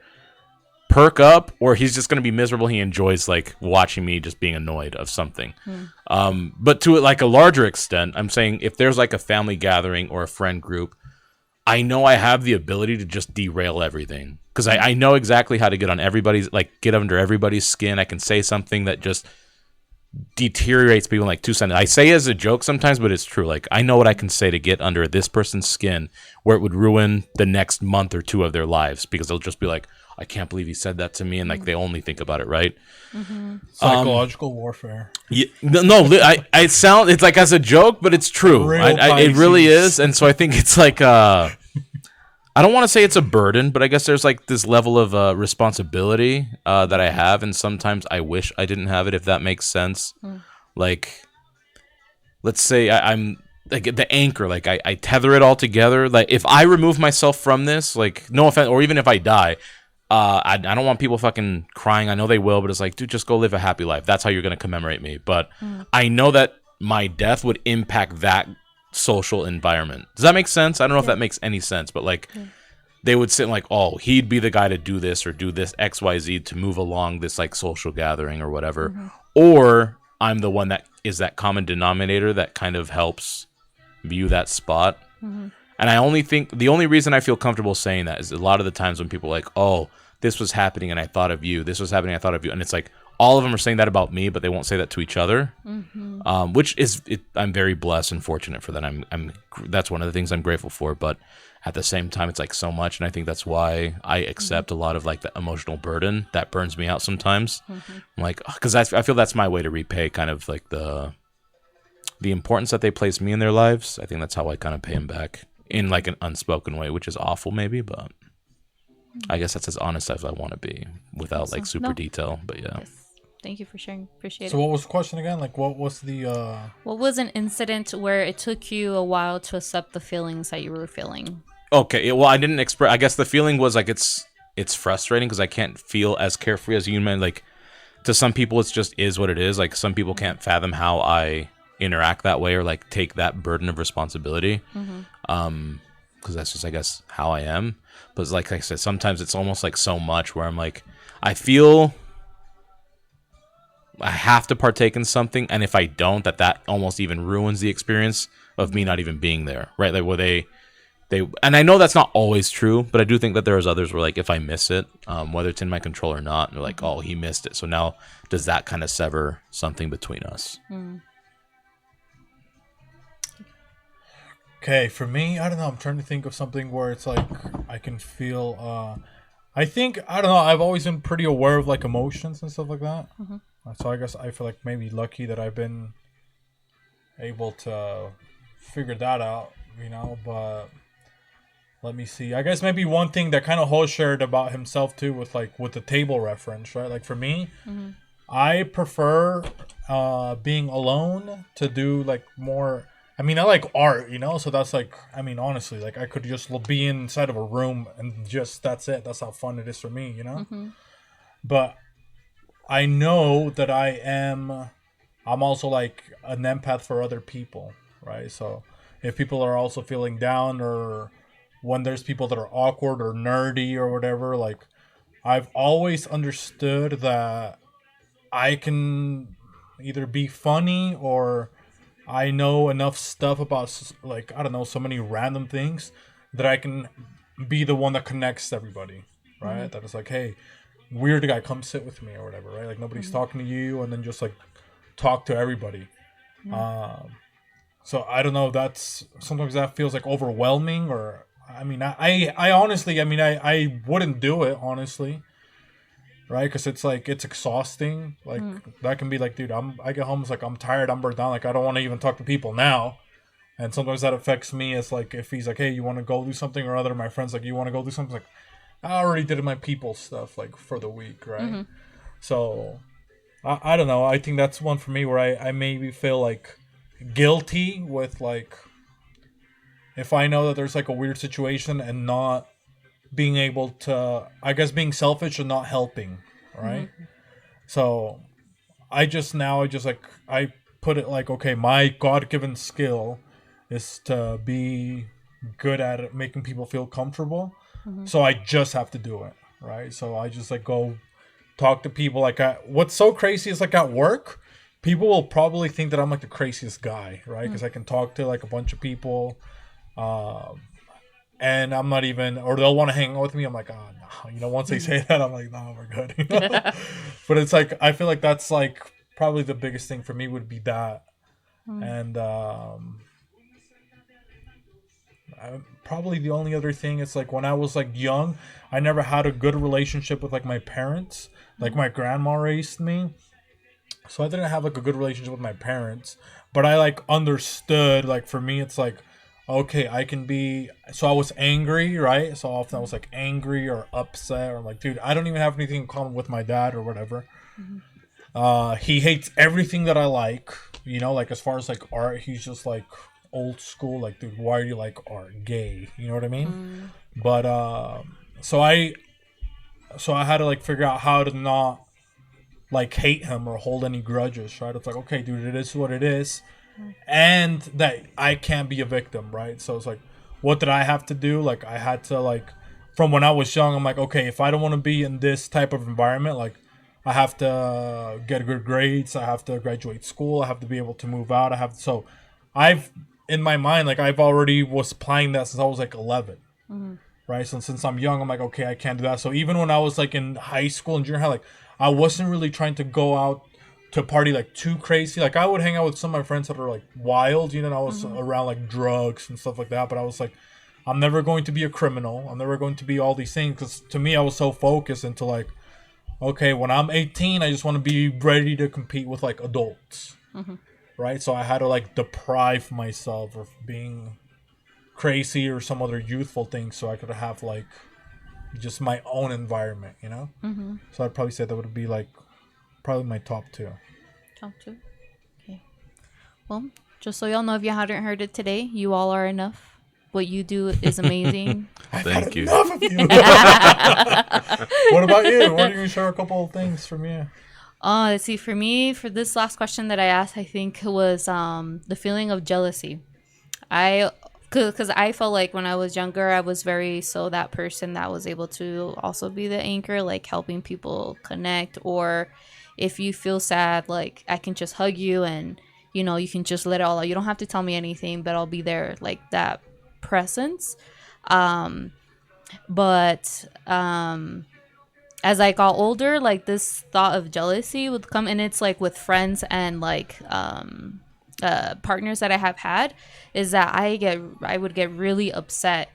perk up or he's just going to be miserable. He enjoys like watching me just being annoyed of something. But to like a larger extent, I'm saying if there's like a family gathering or a friend group, I know I have the ability to just derail everything because I know exactly how to get under everybody's skin. I can say something that just deteriorates people in like 2 seconds. I say it as a joke sometimes, but it's true. Like I know what I can say to get under this person's skin where it would ruin the next month or 2 of their lives because they'll just be like, I can't believe he said that to me. And like they only think about it, right? Psychological warfare. Yeah, no, it's like as a joke, but it's true. It really is. And so I think it's like, I don't want to say it's a burden, but I guess there's like this level of responsibility that I have, and sometimes I wish I didn't have it, if that makes sense. Like, let's say I'm like the anchor, like I tether it all together. Like, if I remove myself from this, like, no offense, or even if I die, I don't want people fucking crying. I know they will, but it's like, dude, just go live a happy life. That's how you're gonna commemorate me. But I know that my death would impact that social environment. Does that make sense? I don't know if that makes any sense, but like, they would sit like, oh, he'd be the guy to do this or do this XYZ to move along this like social gathering or whatever. Or I'm the one that is that common denominator that kind of helps view that spot. And I only think the only reason I feel comfortable saying that is a lot of the times when people are like, oh, this was happening and I thought of you. This was happening, I thought of you. And it's like, all of them are saying that about me, but they won't say that to each other. Which is, I'm very blessed and fortunate for that. That's one of the things I'm grateful for. But at the same time, it's like so much, and I think that's why I accept a lot of like the emotional burden that burns me out sometimes. I'm like, because I feel that's my way to repay kind of like the importance that they place me in their lives. I think that's how I kind of pay them back in like an unspoken way, which is awful maybe, but I guess that's as honest as I want to be without like super detail. But yeah. Yes. Thank you for sharing. Appreciate it. So what was the question again? Like, what was the... What was an incident where it took you a while to accept the feelings that you were feeling? Okay, well, I didn't express... I guess the feeling was like it's frustrating because I can't feel as carefree as you meant. Like, to some people, it's just is what it is. Like, some people can't fathom how I interact that way or like take that burden of responsibility. Because that's just, I guess, how I am. But like I said, sometimes it's almost like so much where I'm like, I feel I have to partake in something, and if I don't, that almost even ruins the experience of me not even being there, right? Like, where they and I know that's not always true, but I do think that there's others where like if I miss it, whether it's in my control or not, and they're like, oh, he missed it, so now does that kind of sever something between us? Okay, for me, I don't know. I'm trying to think of something where it's like I can feel. I think, I don't know. I've always been pretty aware of like emotions and stuff like that. So I guess I feel like maybe lucky that I've been able to figure that out, you know. But let me see. I guess maybe one thing that kind of Ho shared about himself too, with the table reference, right? Like for me, I prefer being alone to do like more. I mean, I like art, you know, so that's like, I mean, honestly, like I could just be inside of a room and just, that's it. That's how fun it is for me, you know? But I know that I'm also like an empath for other people, right? So if people are also feeling down, or when there's people that are awkward or nerdy or whatever, like I've always understood that I can either be funny, or I know enough stuff about, like, I don't know, so many random things that I can be the one that connects everybody, right? That is like, hey, weird guy, come sit with me or whatever, right? Like nobody's talking to you, and then just like talk to everybody. So I don't know, that's sometimes that feels like overwhelming, or I mean, I honestly, I mean, I wouldn't do it, honestly, right? Because it's like, it's exhausting. Like that can be like, dude, I get home, it's like I'm tired, I'm burnt down, like I don't want to even talk to people now. And sometimes that affects me. It's like, if he's like, hey, you want to go do something, or other of my friends like, you want to go do something, like I already did my people stuff like for the week, right? So I don't know, I think that's one for me where I maybe feel like guilty with, like, if I know that there's like a weird situation and not being able to, I guess, being selfish and not helping, right? So I just like, I put it like, okay, my God-given skill is to be good at it, making people feel comfortable. So I just have to do it, right? So I just like go talk to people. Like, what's so crazy is like at work, people will probably think that I'm like the craziest guy, right? Because I can talk to like a bunch of people, and I'm not even, or they'll want to hang out with me. I'm like, oh no, you know. Once they say that, I'm like, no, we're good. You know? But it's like, I feel like that's like probably the biggest thing for me would be that, and probably the only other thing is like when I was like young, I never had a good relationship with like my parents. Like my grandma raised me, so I didn't have like a good relationship with my parents. But I like understood, like for me, it's like okay, I can be. So I was angry, right? So often I was like angry or upset or like, dude, I don't even have anything in common with my dad or whatever. He hates everything that I like. You know, like as far as like art, he's just like old school. Like, dude, why do you like art? Gay. You know what I mean? But so I had to like figure out how to not like hate him or hold any grudges. Right? It's like, okay, dude, it is what it is, and that I can't be a victim. Right? So it's like, what did I have to do? Like, I had to like, from when I was young, I'm like, okay, if I don't want to be in this type of environment, like I have to get good grades. I have to graduate school. I have to be able to move out. I have so I've in my mind like I've already was planning that since I was like 11, right? So since I'm young, I'm like, okay, I can't do that. So even when I was like in high school and junior high, like I wasn't really trying to go out to party like too crazy. Like I would hang out with some of my friends that are like wild, you know. And I was around like drugs and stuff like that. But I was like, I'm never going to be a criminal. I'm never going to be all these things because to me, I was so focused into like, okay, when I'm 18, I just want to be ready to compete with like adults, right? So I had to like deprive myself of being crazy or some other youthful thing so I could have like just my own environment, you know? So I'd probably say that would be like probably my top two. Top two. Okay. Well, just so y'all know, if you hadn't heard it today, you all are enough. What you do is amazing. Thank you. Enough of you. What about you? Why don't you share a couple of things from you? Let's see. For me, for this last question that I asked, I think it was the feeling of jealousy. Because I felt like when I was younger, I was that person that was able to also be the anchor, like helping people connect. Or if you feel sad, like I can just hug you and, you know, you can just let it all out. You don't have to tell me anything, but I'll be there, like that presence. But as I got older, like this thought of jealousy would come, and it's like with friends and like partners that I have had, is that I would get really upset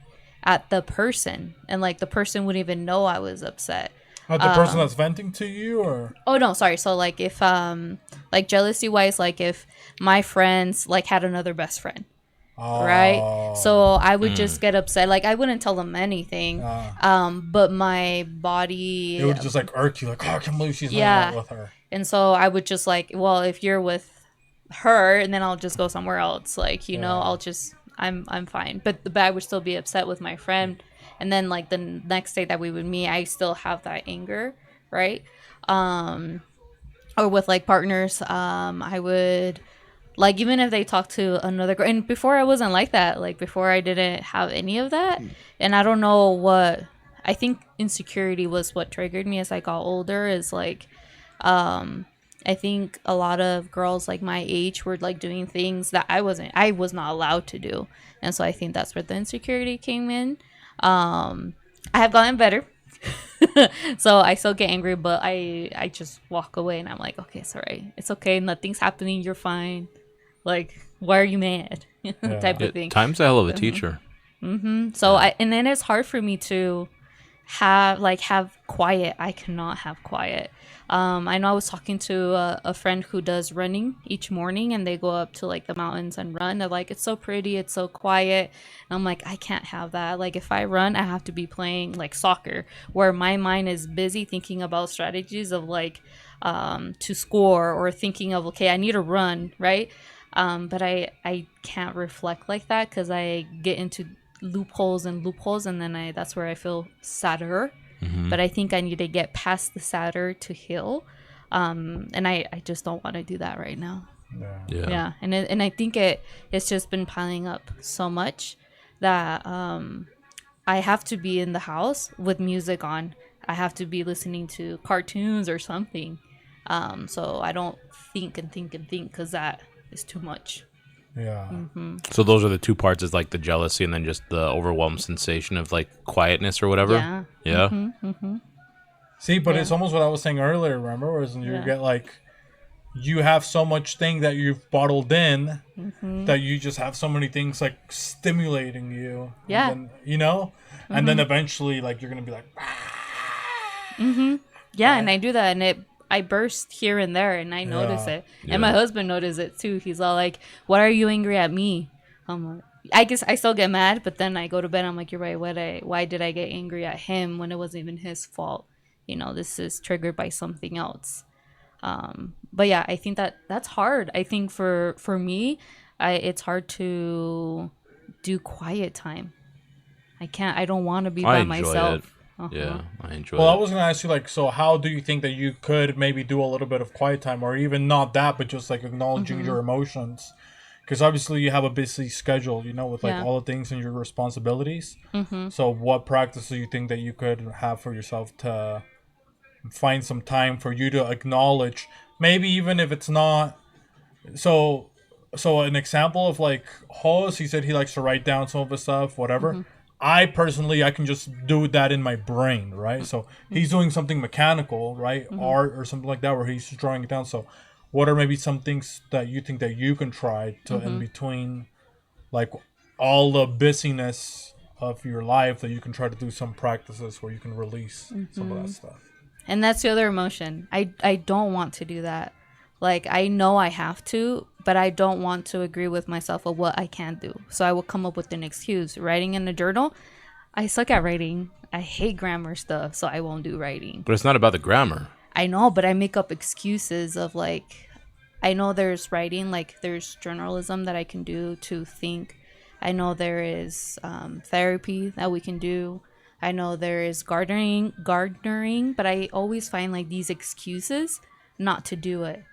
at the person, and like the person wouldn't even know I was upset. The person that's venting to you, or Oh no, sorry. So like if like jealousy wise, like if my friends like had another best friend, right? So I would just get upset. Like I wouldn't tell them anything, but my body, it would just like irk you, like, oh, I can't believe she's hanging out with her. And so I would just like, well, if you're with her, and then I'll just go somewhere else. Like, you know, I'm fine. But I would still be upset with my friend. And then like the next day that we would meet, I still have that anger, right? Or with like partners, I would like, even if they talk to another girl, and before I wasn't like that, like before I didn't have any of that. And I don't know what, I think insecurity was what triggered me as I got older, is like, I think a lot of girls like my age were like doing things that I was not allowed to do. And so I think that's where the insecurity came in. I have gotten better. So I still get angry, but I just walk away and I'm like, okay, it's all right. It's okay. Nothing's happening. You're fine. Like, why are you mad? Type of thing. Time's a hell of a teacher. So and then it's hard for me to have quiet. I cannot have quiet. I know I was talking to a friend who does running each morning, and they go up to like the mountains and run. They're like, it's so pretty, it's so quiet. And I'm like, I can't have that. Like if I run, I have to be playing like soccer, where my mind is busy thinking about strategies of like to score, or thinking of, okay, I need to run, right? But I can't reflect like that, because I get into loopholes, and then that's where I feel sadder. But I think I need to get past the sadder to heal, and I just don't want to do that right now. Yeah. And I think it's just been piling up so much that I have to be in the house with music on. I have to be listening to cartoons or something, so I don't think, because that is too much. So those are the two parts, is like the jealousy and then just the overwhelmed sensation of like quietness or whatever. See, but it's almost what I was saying earlier, remember? Whereas you get like, you have so much thing that you've bottled in, that you just have so many things like stimulating you. Yeah. And then, you know? And then eventually like you're going to be like, Yeah, and I do that, and I burst here and there, and I notice it. And my husband noticed it too. He's all like, why are you angry at me? I'm like, I guess I still get mad, but then I go to bed. I'm like, you're right. Why did I get angry at him when it wasn't even his fault? This is triggered by something else. But yeah, I think that's hard. I think for me, it's hard to do quiet time. I don't want to be I by enjoy myself. it. Yeah, I enjoy Well, I it. was gonna ask you, like, so how do you think that you could maybe do a little bit of quiet time, or even not that, but just like acknowledging your emotions? Because obviously you have a busy schedule, with like Yeah. all the things and your responsibilities. So what practice do you think that you could have for yourself to find some time for you to acknowledge, maybe even if it's not so an example of like Hos, he said he likes to write down some of his stuff, whatever. I personally, I can just do that in my brain, right? So he's doing something mechanical, right? Art or something like that, where he's just drawing it down. So what are maybe some things that you think that you can try to in between, like all the busyness of your life, that you can try to do some practices where you can release some of that stuff? And that's the other emotion. I don't want to do that. Like, I know I have to, but I don't want to agree with myself of what I can't do. So I will come up with an excuse. Writing in a journal, I suck at writing. I hate grammar stuff, so I won't do writing. But it's not about the grammar. I know, but I make up excuses of like, I know there's writing, like there's journalism that I can do to think. I know there is therapy that we can do. I know there is gardening, but I always find like these excuses not to do it.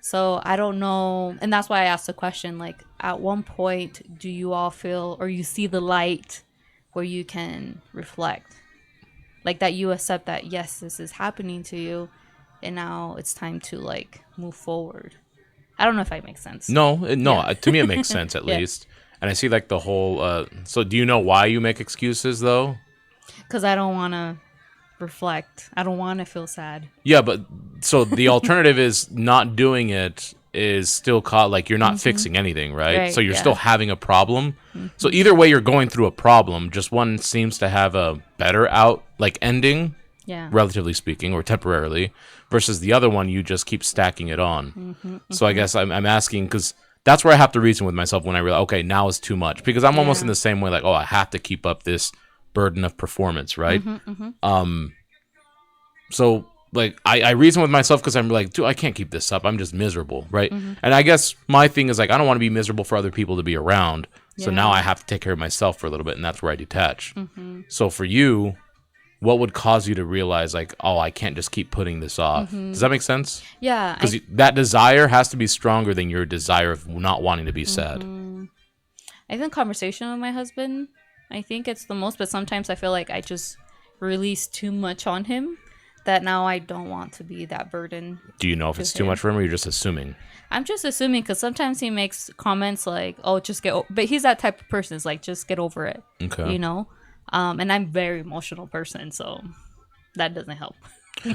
So I don't know, and that's why I asked the question, like, at one point, do you all feel, or you see the light where you can reflect? Like that you accept that, yes, this is happening to you, and now it's time to, like, move forward. I don't know if that makes sense. No, Yeah. to me it makes sense at Yeah. least. And I see like the whole, so do you know why you make excuses though? Because I don't want to reflect. I don't want to feel sad. Yeah, but so the alternative is not doing it is still caught, like you're not fixing anything, right? Right, So you're yeah. still having a problem. So either way you're going through a problem, just one seems to have a better ending, Yeah. relatively speaking, or temporarily, versus the other one you just keep stacking it on. So I guess I'm asking, because that's where I have to reason with myself when I realize, okay, now is too much, because I'm almost Yeah. in the same way, like, oh, I have to keep up this burden of performance, right? So like I reason with myself because I'm like, dude, I can't keep this up. I'm just miserable, right? And I guess my thing is like, I don't want to be miserable for other people to be around. So now Yeah. I have to take care of myself for a little bit, and that's where I detach. So for you, what would cause you to realize like, oh, I can't just keep putting this off? Does that make sense? Yeah. Because that desire has to be stronger than your desire of not wanting to be sad. I think conversation with my husband, I think it's the most, but sometimes I feel like I just release too much on him that now I don't want to be that burden. Do you know if it's too him. much for him, or you're just assuming? I'm just assuming because sometimes he makes comments like, oh, just but he's that type of person. It's like, just get over it, Okay. And I'm a very emotional person, so that doesn't help.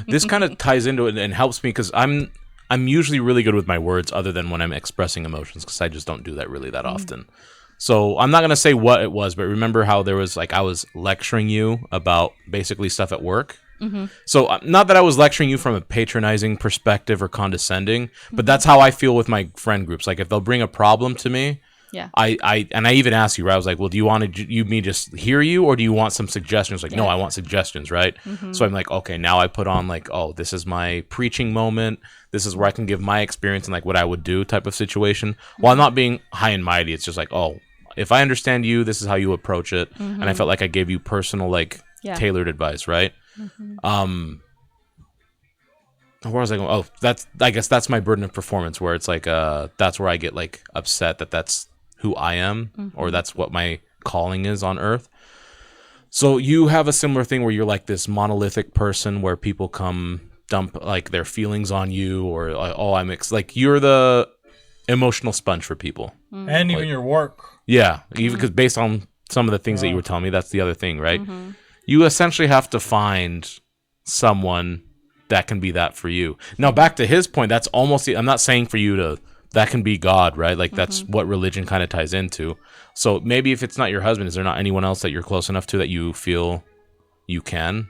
This kind of ties into it and helps me because I'm usually really good with my words other than when I'm expressing emotions, because I just don't do that really that often. So I'm not going to say what it was, but remember how there was like I was lecturing you about basically stuff at work? So not that I was lecturing you from a patronizing perspective or condescending, but that's how I feel with my friend groups. Like if they'll bring a problem to me, Yeah. I even asked you, right? I was like, well, do you want me just hear you, or do you want some suggestions? Like, no, I want suggestions, right? So I'm like, okay, now I put on like, oh, this is my preaching moment. This is where I can give my experience and like what I would do type of situation. While not being high and mighty, it's just like, oh, if I understand you, this is how you approach it. And I felt like I gave you personal, like tailored advice, right? Where was I going? Oh, I guess that's my burden of performance, where it's like, that's where I get like upset that that's who I am, or that's what my calling is on earth. So you have a similar thing where you're like this monolithic person where people come dump like their feelings on you, or like, oh, like you're the emotional sponge for people. And even your work. Yeah, even because based on some of the things that you were telling me, that's the other thing, right? You essentially have to find someone that can be that for you. Now, back to his point, that's almost, I'm not saying for you to, that can be God, right? Like that's what religion kind of ties into. So maybe if it's not your husband, is there not anyone else that you're close enough to that you feel you can?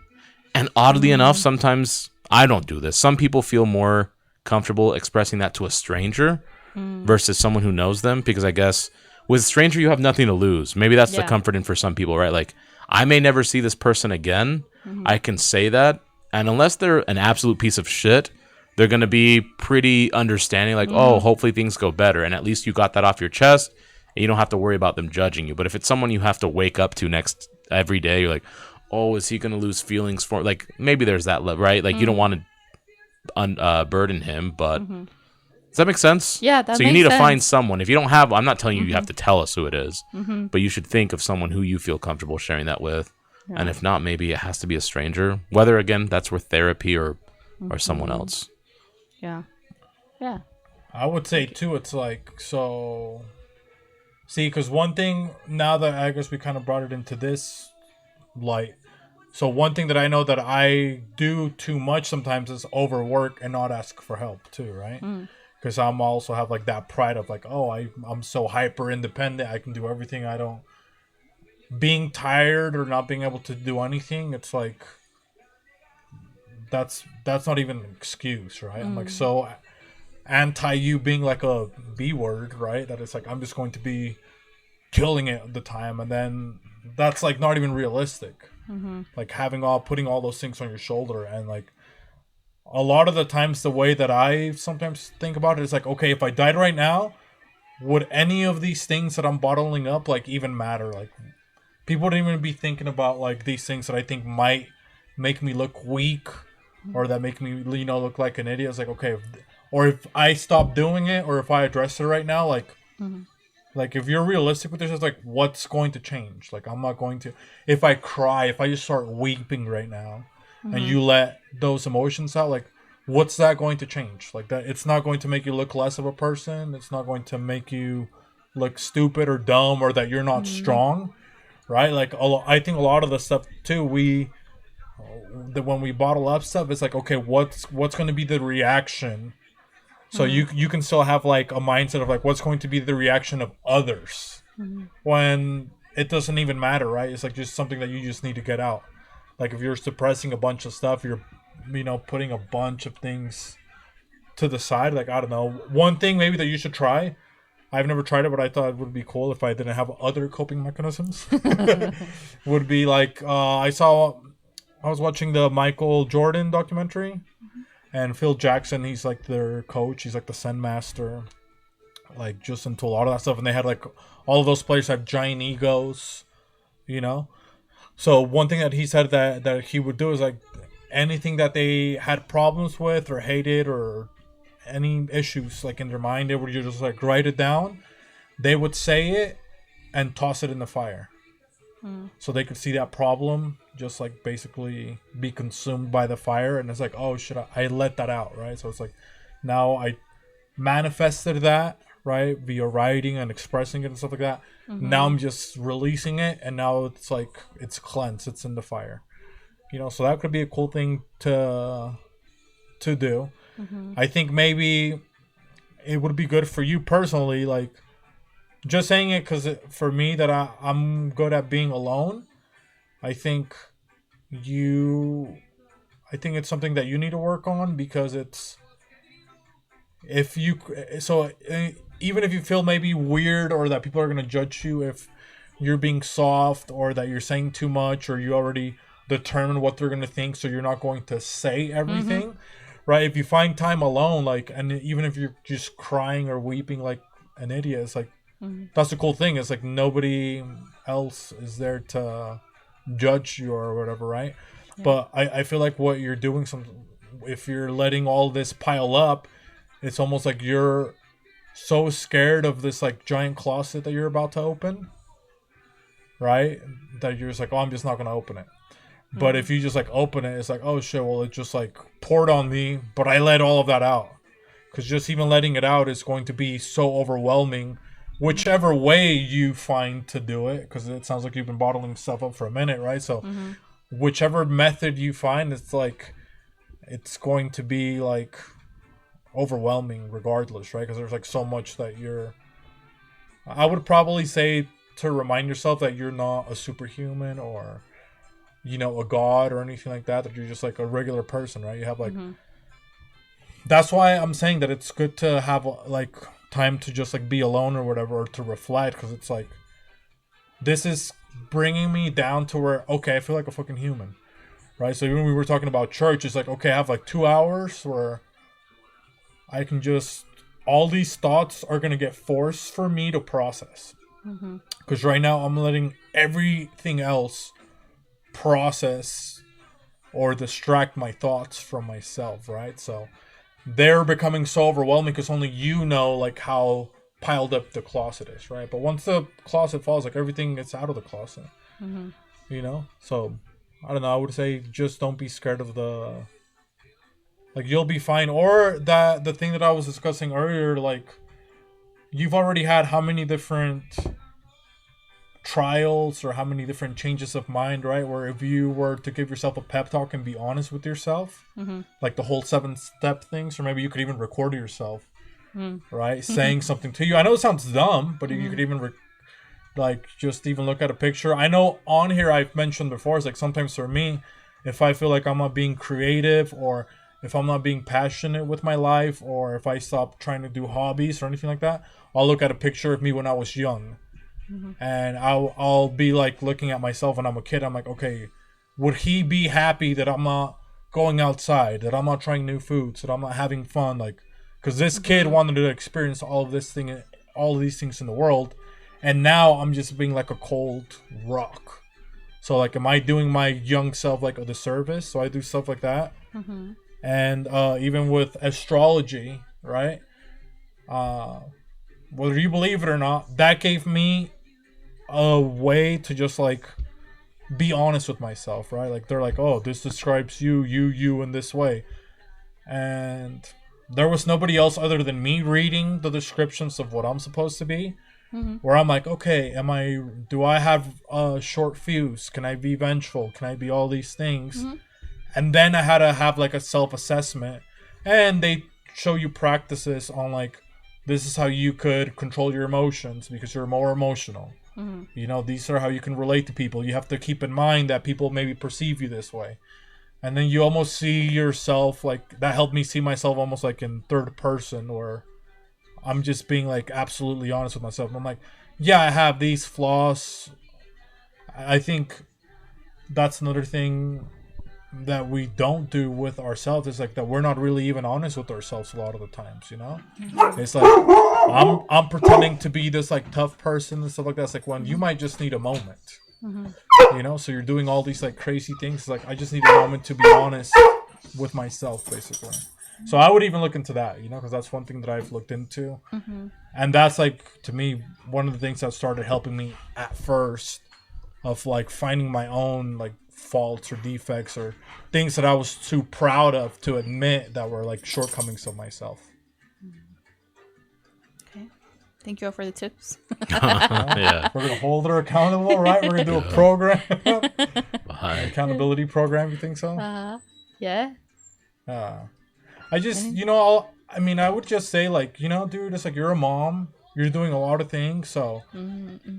And oddly enough, sometimes I don't do this. Some people feel more comfortable expressing that to a stranger versus someone who knows them, because I guess with a stranger, you have nothing to lose. Maybe that's the Yeah. comforting for some people, right? Like, I may never see this person again. I can say that. And unless they're an absolute piece of shit, they're going to be pretty understanding. Like, oh, hopefully things go better. And at least you got that off your chest. And you don't have to worry about them judging you. But if it's someone you have to wake up to next every day, you're like, oh, is he going to lose feelings for? Like, maybe there's that, right? Like, you don't want to burden him, but does that make sense? Yeah, that So you makes need to find sense. someone. If you don't have, I'm not telling you you have to tell us who it is, but you should think of someone who you feel comfortable sharing that with. And if not, maybe it has to be a stranger. Whether again that's with therapy or someone else. Yeah. Yeah. I would say too, it's like, so see, because one thing, now that I guess we kind of brought it into this light, so one thing that I know that I do too much sometimes is overwork and not ask for help too, right? Because I'm also have like that pride of like, oh, I'm so hyper independent, I can do everything. I don't, being tired or not being able to do anything, it's like that's not even an excuse, right? I'm like so anti you being like a B word, right? That it's like I'm just going to be killing it at the time, and then that's like not even realistic. Like putting all those things on your shoulder, and like a lot of the times the way that I sometimes think about it is like, okay, if I died right now, would any of these things that I'm bottling up like even matter? Like people wouldn't even be thinking about like these things that I think might make me look weak or that make me look like an idiot. It's like, okay, if I stop doing it or if I address it right now, like like if you're realistic with this, it's like what's going to change? Like I'm not going to, if I cry, if I just start weeping right now and you let those emotions out, like what's that going to change? Like that, it's not going to make you look less of a person. It's not going to make you look stupid or dumb or that you're not strong, right? Like I think a lot of the stuff too, when we bottle up stuff, it's like, okay, what's going to be the reaction? So you can still have like a mindset of like what's going to be the reaction of others when it doesn't even matter, right? It's like just something that you just need to get out. Like if you're suppressing a bunch of stuff, you're putting a bunch of things to the side. Like I don't know, one thing maybe that you should try. I've never tried it, but I thought it would be cool if I didn't have other coping mechanisms. Would be like I was watching the Michael Jordan documentary. And Phil Jackson, he's like their coach. He's like the Zen master. Like just into a lot of that stuff. And they had like all of those players have giant egos, So one thing that he said that he would do is like anything that they had problems with or hated or any issues like in their mind, they would just like write it down. They would say it and toss it in the fire. So they could see that problem just like basically be consumed by the fire, and it's like, oh, I let that out, right? So it's like now I manifested that, right, via writing and expressing it and stuff like that. Now I'm just releasing it, and now it's like it's cleansed, it's in the fire, so that could be a cool thing to do. I think maybe it would be good for you personally, like just saying it because for me that I'm good at being alone. I think it's something that you need to work on, because even if you feel maybe weird or that people are going to judge you if you're being soft or that you're saying too much, or you already determine what they're going to think, so you're not going to say everything, right? If you find time alone, like, and even if you're just crying or weeping like an idiot, it's like, that's the cool thing. It's like nobody else is there to judge you or whatever, right? Yeah. But I feel like what you're doing, if you're letting all this pile up, it's almost like you're so scared of this like giant closet that you're about to open, right? That you're just like, oh, I'm just not going to open it. But if you just like open it, it's like, oh shit, well, it just like poured on me, but I let all of that out. Because just even letting it out is going to be so overwhelming, whichever way you find to do it, because it sounds like you've been bottling stuff up for a minute, right? So whichever method you find, it's like it's going to be like overwhelming regardless, right? Because there's like so much that I would probably say to remind yourself that you're not a superhuman or a god or anything like that you're just like a regular person, right? You have like that's why I'm saying that it's good to have like time to just like be alone or whatever, or to reflect, because it's like this is bringing me down to where, okay, I feel like a fucking human, right? So even when we were talking about church, it's like, okay, I have like 2 hours where I can just, all these thoughts are going to get forced for me to process. Because right now I'm letting everything else process or distract my thoughts from myself, right? So they're becoming so overwhelming because only you know like how piled up the closet is, right? But once the closet falls, like everything gets out of the closet, you know? So I don't know, I would say just don't be scared of the, like, you'll be fine. Or that the thing that I was discussing earlier, like, you've already had how many different trials or how many different changes of mind, right? Where if you were to give yourself a pep talk and be honest with yourself, like the whole 7-step things, or maybe you could even record yourself, right? Saying something to you. I know it sounds dumb, but you could even like just even look at a picture. I know on here I've mentioned before, it's like sometimes for me, if I feel like I'm not being creative, or if I'm not being passionate with my life, or if I stop trying to do hobbies or anything like that, I'll look at a picture of me when I was young. And I'll be like looking at myself when I'm a kid. I'm like, okay, would he be happy that I'm not going outside, that I'm not trying new foods, that I'm not having fun? Like, because this kid wanted to experience all of these things in the world, and now I'm just being like a cold rock. So like, am I doing my young self like a disservice? So I do stuff like that. And even with astrology, right? Whether you believe it or not, that gave me a way to just like be honest with myself, right? Like they're like, oh, this describes you in this way. And there was nobody else other than me reading the descriptions of what I'm supposed to be. Where I'm like, okay, do I have a short fuse? Can I be vengeful? Can I be all these things? And then I had to have like a self-assessment. And they show you practices on like, this is how you could control your emotions because you're more emotional. You know, these are how you can relate to people. You have to keep in mind that people maybe perceive you this way. And then you almost see yourself, like, that helped me see myself almost like in third person, where I'm just being like absolutely honest with myself. And I'm like, yeah, I have these flaws. I think that's another thing that we don't do with ourselves, is like that we're not really even honest with ourselves a lot of the times, you know? It's like I'm pretending to be this like tough person and stuff like that. It's like when you might just need a moment, you know? So you're doing all these like crazy things. It's like I just need a moment to be honest with myself, basically. So I would even look into that, you know, because that's one thing that I've looked into. And that's like, to me, one of the things that started helping me at first, of like finding my own like faults or defects or things that I was too proud of to admit that were like shortcomings of myself. Okay. Thank you all for the tips. Yeah. We're going to hold her accountable, right? We're going to do a program. Accountability program, you think so? Yeah. I just, you know, I would just say like, you know, dude, it's like you're a mom. You're doing a lot of things, so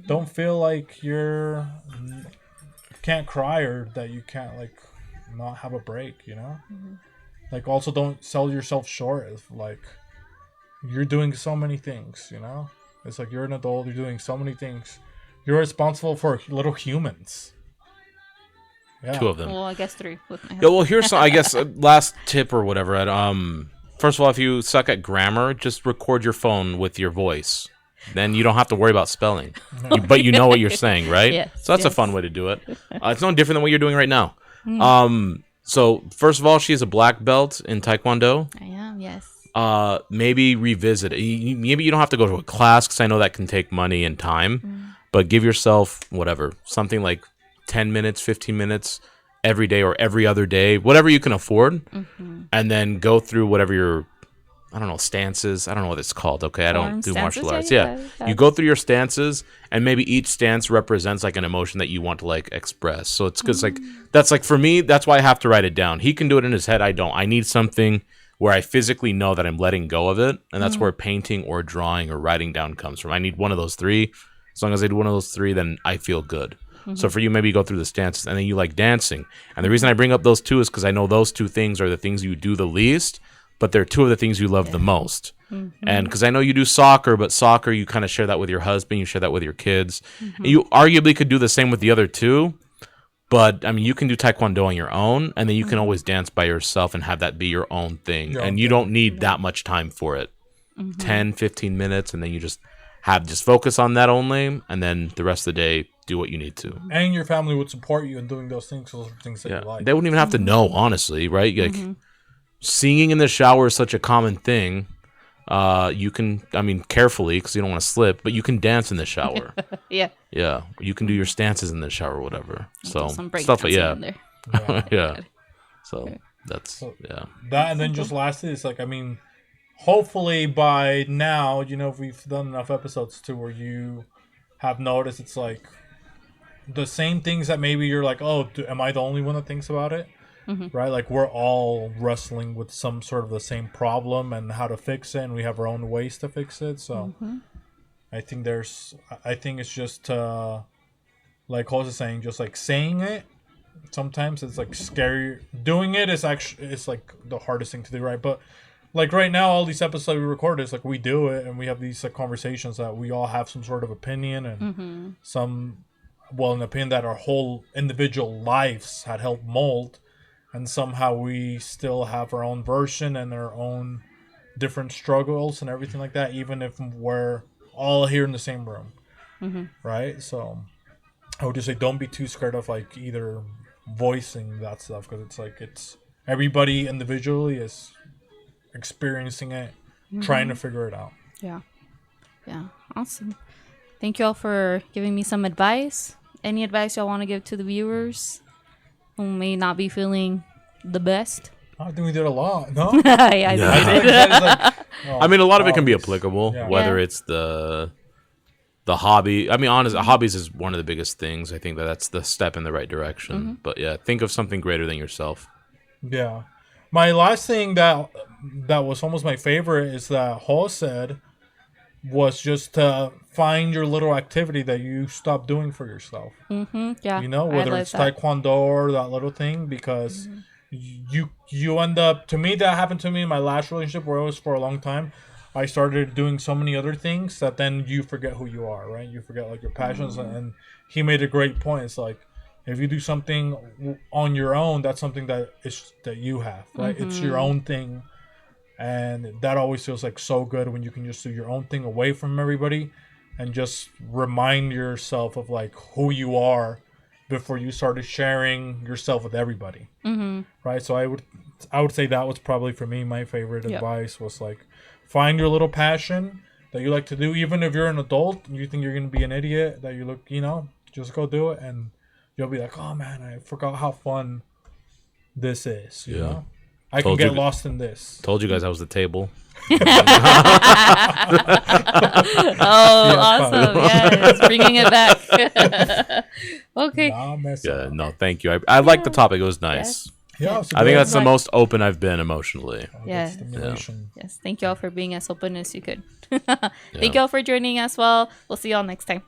don't feel like you can't cry or that you can't like not have a break, you know? Like also don't sell yourself short if like you're doing so many things, you know? It's like you're an adult, you're doing so many things. You're responsible for little humans. Yeah. 2 of them. Well, I guess 3 with my husband. Yeah, well, here's some, I guess, last tip or whatever. First of all, if you suck at grammar, just record your phone with your voice. Then you don't have to worry about spelling. But you know what you're saying, right? Yes, So that's a fun way to do it. It's no different than what you're doing right now. So first of all, she's a black belt in Taekwondo. I am, yes. Maybe revisit it. Maybe you don't have to go to a class, because I know that can take money and time. But give yourself, whatever, something like 10 minutes, 15 minutes every day or every other day, whatever you can afford. And then go through whatever your, I don't know, stances. I don't know what it's called. Okay, I don't do martial arts. Yeah. You go through your stances, and maybe each stance represents like an emotion that you want to like express. So it's because like, that's like, for me, that's why I have to write it down. He can do it in his head. I don't. I need something where I physically know that I'm letting go of it. And that's where painting or drawing or writing down comes from. I need one of those 3. As long as I do one of those 3, then I feel good. So for you, maybe you go through the stances, and then you like dancing. And the reason I bring up those 2 is because I know those 2 things are the things you do the least, but they're two of the things you love the most. And because I know you do soccer, but soccer, you kind of share that with your husband, you share that with your kids. And you arguably could do the same with the other two. But, I mean, you can do Taekwondo on your own, and then you can always dance by yourself and have that be your own thing. And you don't need that much time for it. 10, 15 minutes, and then you just focus on that only, and then the rest of the day, do what you need to. And your family would support you in doing those things, those are things that you like. They wouldn't even have to know, honestly, right? Like, singing in the shower is such a common thing. You can, I mean, carefully, because you don't want to slip, but you can dance in the shower. Yeah. Yeah, you can do your stances in the shower or whatever. So Some break stuff, dancing yeah, in there. yeah. So that's That, and then just lastly, it's like, I mean, hopefully by now, you know, if we've done enough episodes too, where you have noticed, it's like the same things that maybe you're like, oh, am I the only one that thinks about it? Right? Like we're all wrestling with some sort of the same problem and how to fix it, and we have our own ways to fix it. So I think it's just like Jose saying, just like saying it. Sometimes it's like scary. Doing it is actually, it's like the hardest thing to do, right? But like right now, all these episodes we record, it's like we do it and we have these conversations that we all have some sort of opinion and an opinion that our whole individual lives had helped mold. And somehow we still have our own version and our own different struggles and everything like that, even if we're all here in the same room, right? So I would just say don't be too scared of like either voicing that stuff, because it's like it's everybody individually is experiencing it, trying to figure it out. Yeah. Awesome. Thank you all for giving me some advice. Any advice y'all want to give to the viewers who may not be feeling the best? I think we did a lot. No, I think we did. I mean, a lot of it can be applicable, Yeah. whether it's the hobby. I mean, honestly, hobbies is one of the biggest things. I think that's the step in the right direction. But yeah, think of something greater than yourself. Yeah. My last thing that was almost my favorite is that Hall said was just to find your little activity that you stop doing for yourself. Yeah. You know, I whether like it's that. Taekwondo or that little thing, because you end up, to me, that happened to me in my last relationship where I was for a long time. I started doing so many other things that then you forget who you are, right? You forget like your passions. And he made a great point. It's like, if you do something on your own, that's something that you have, right? It's your own thing. And that always feels like so good when you can just do your own thing away from everybody and just remind yourself of like who you are before you started sharing yourself with everybody. Right? So I would say that was probably for me my favorite advice was like find your little passion that you like to do, even if you're an adult and you think you're gonna be an idiot, that you look, you know, just go do it and you'll be like, oh man, I forgot how fun this is. You know? I can get lost in this. Told you guys I was the table. Awesome. Yes, bringing it back. Okay. Yeah, No, thank you. I like the topic. It was nice. Yeah, I think that's the most open I've been emotionally. Yes. Stimulation. Yes. Thank you all for being as open as you could. Thank you all for joining us. Well, we'll see you all next time.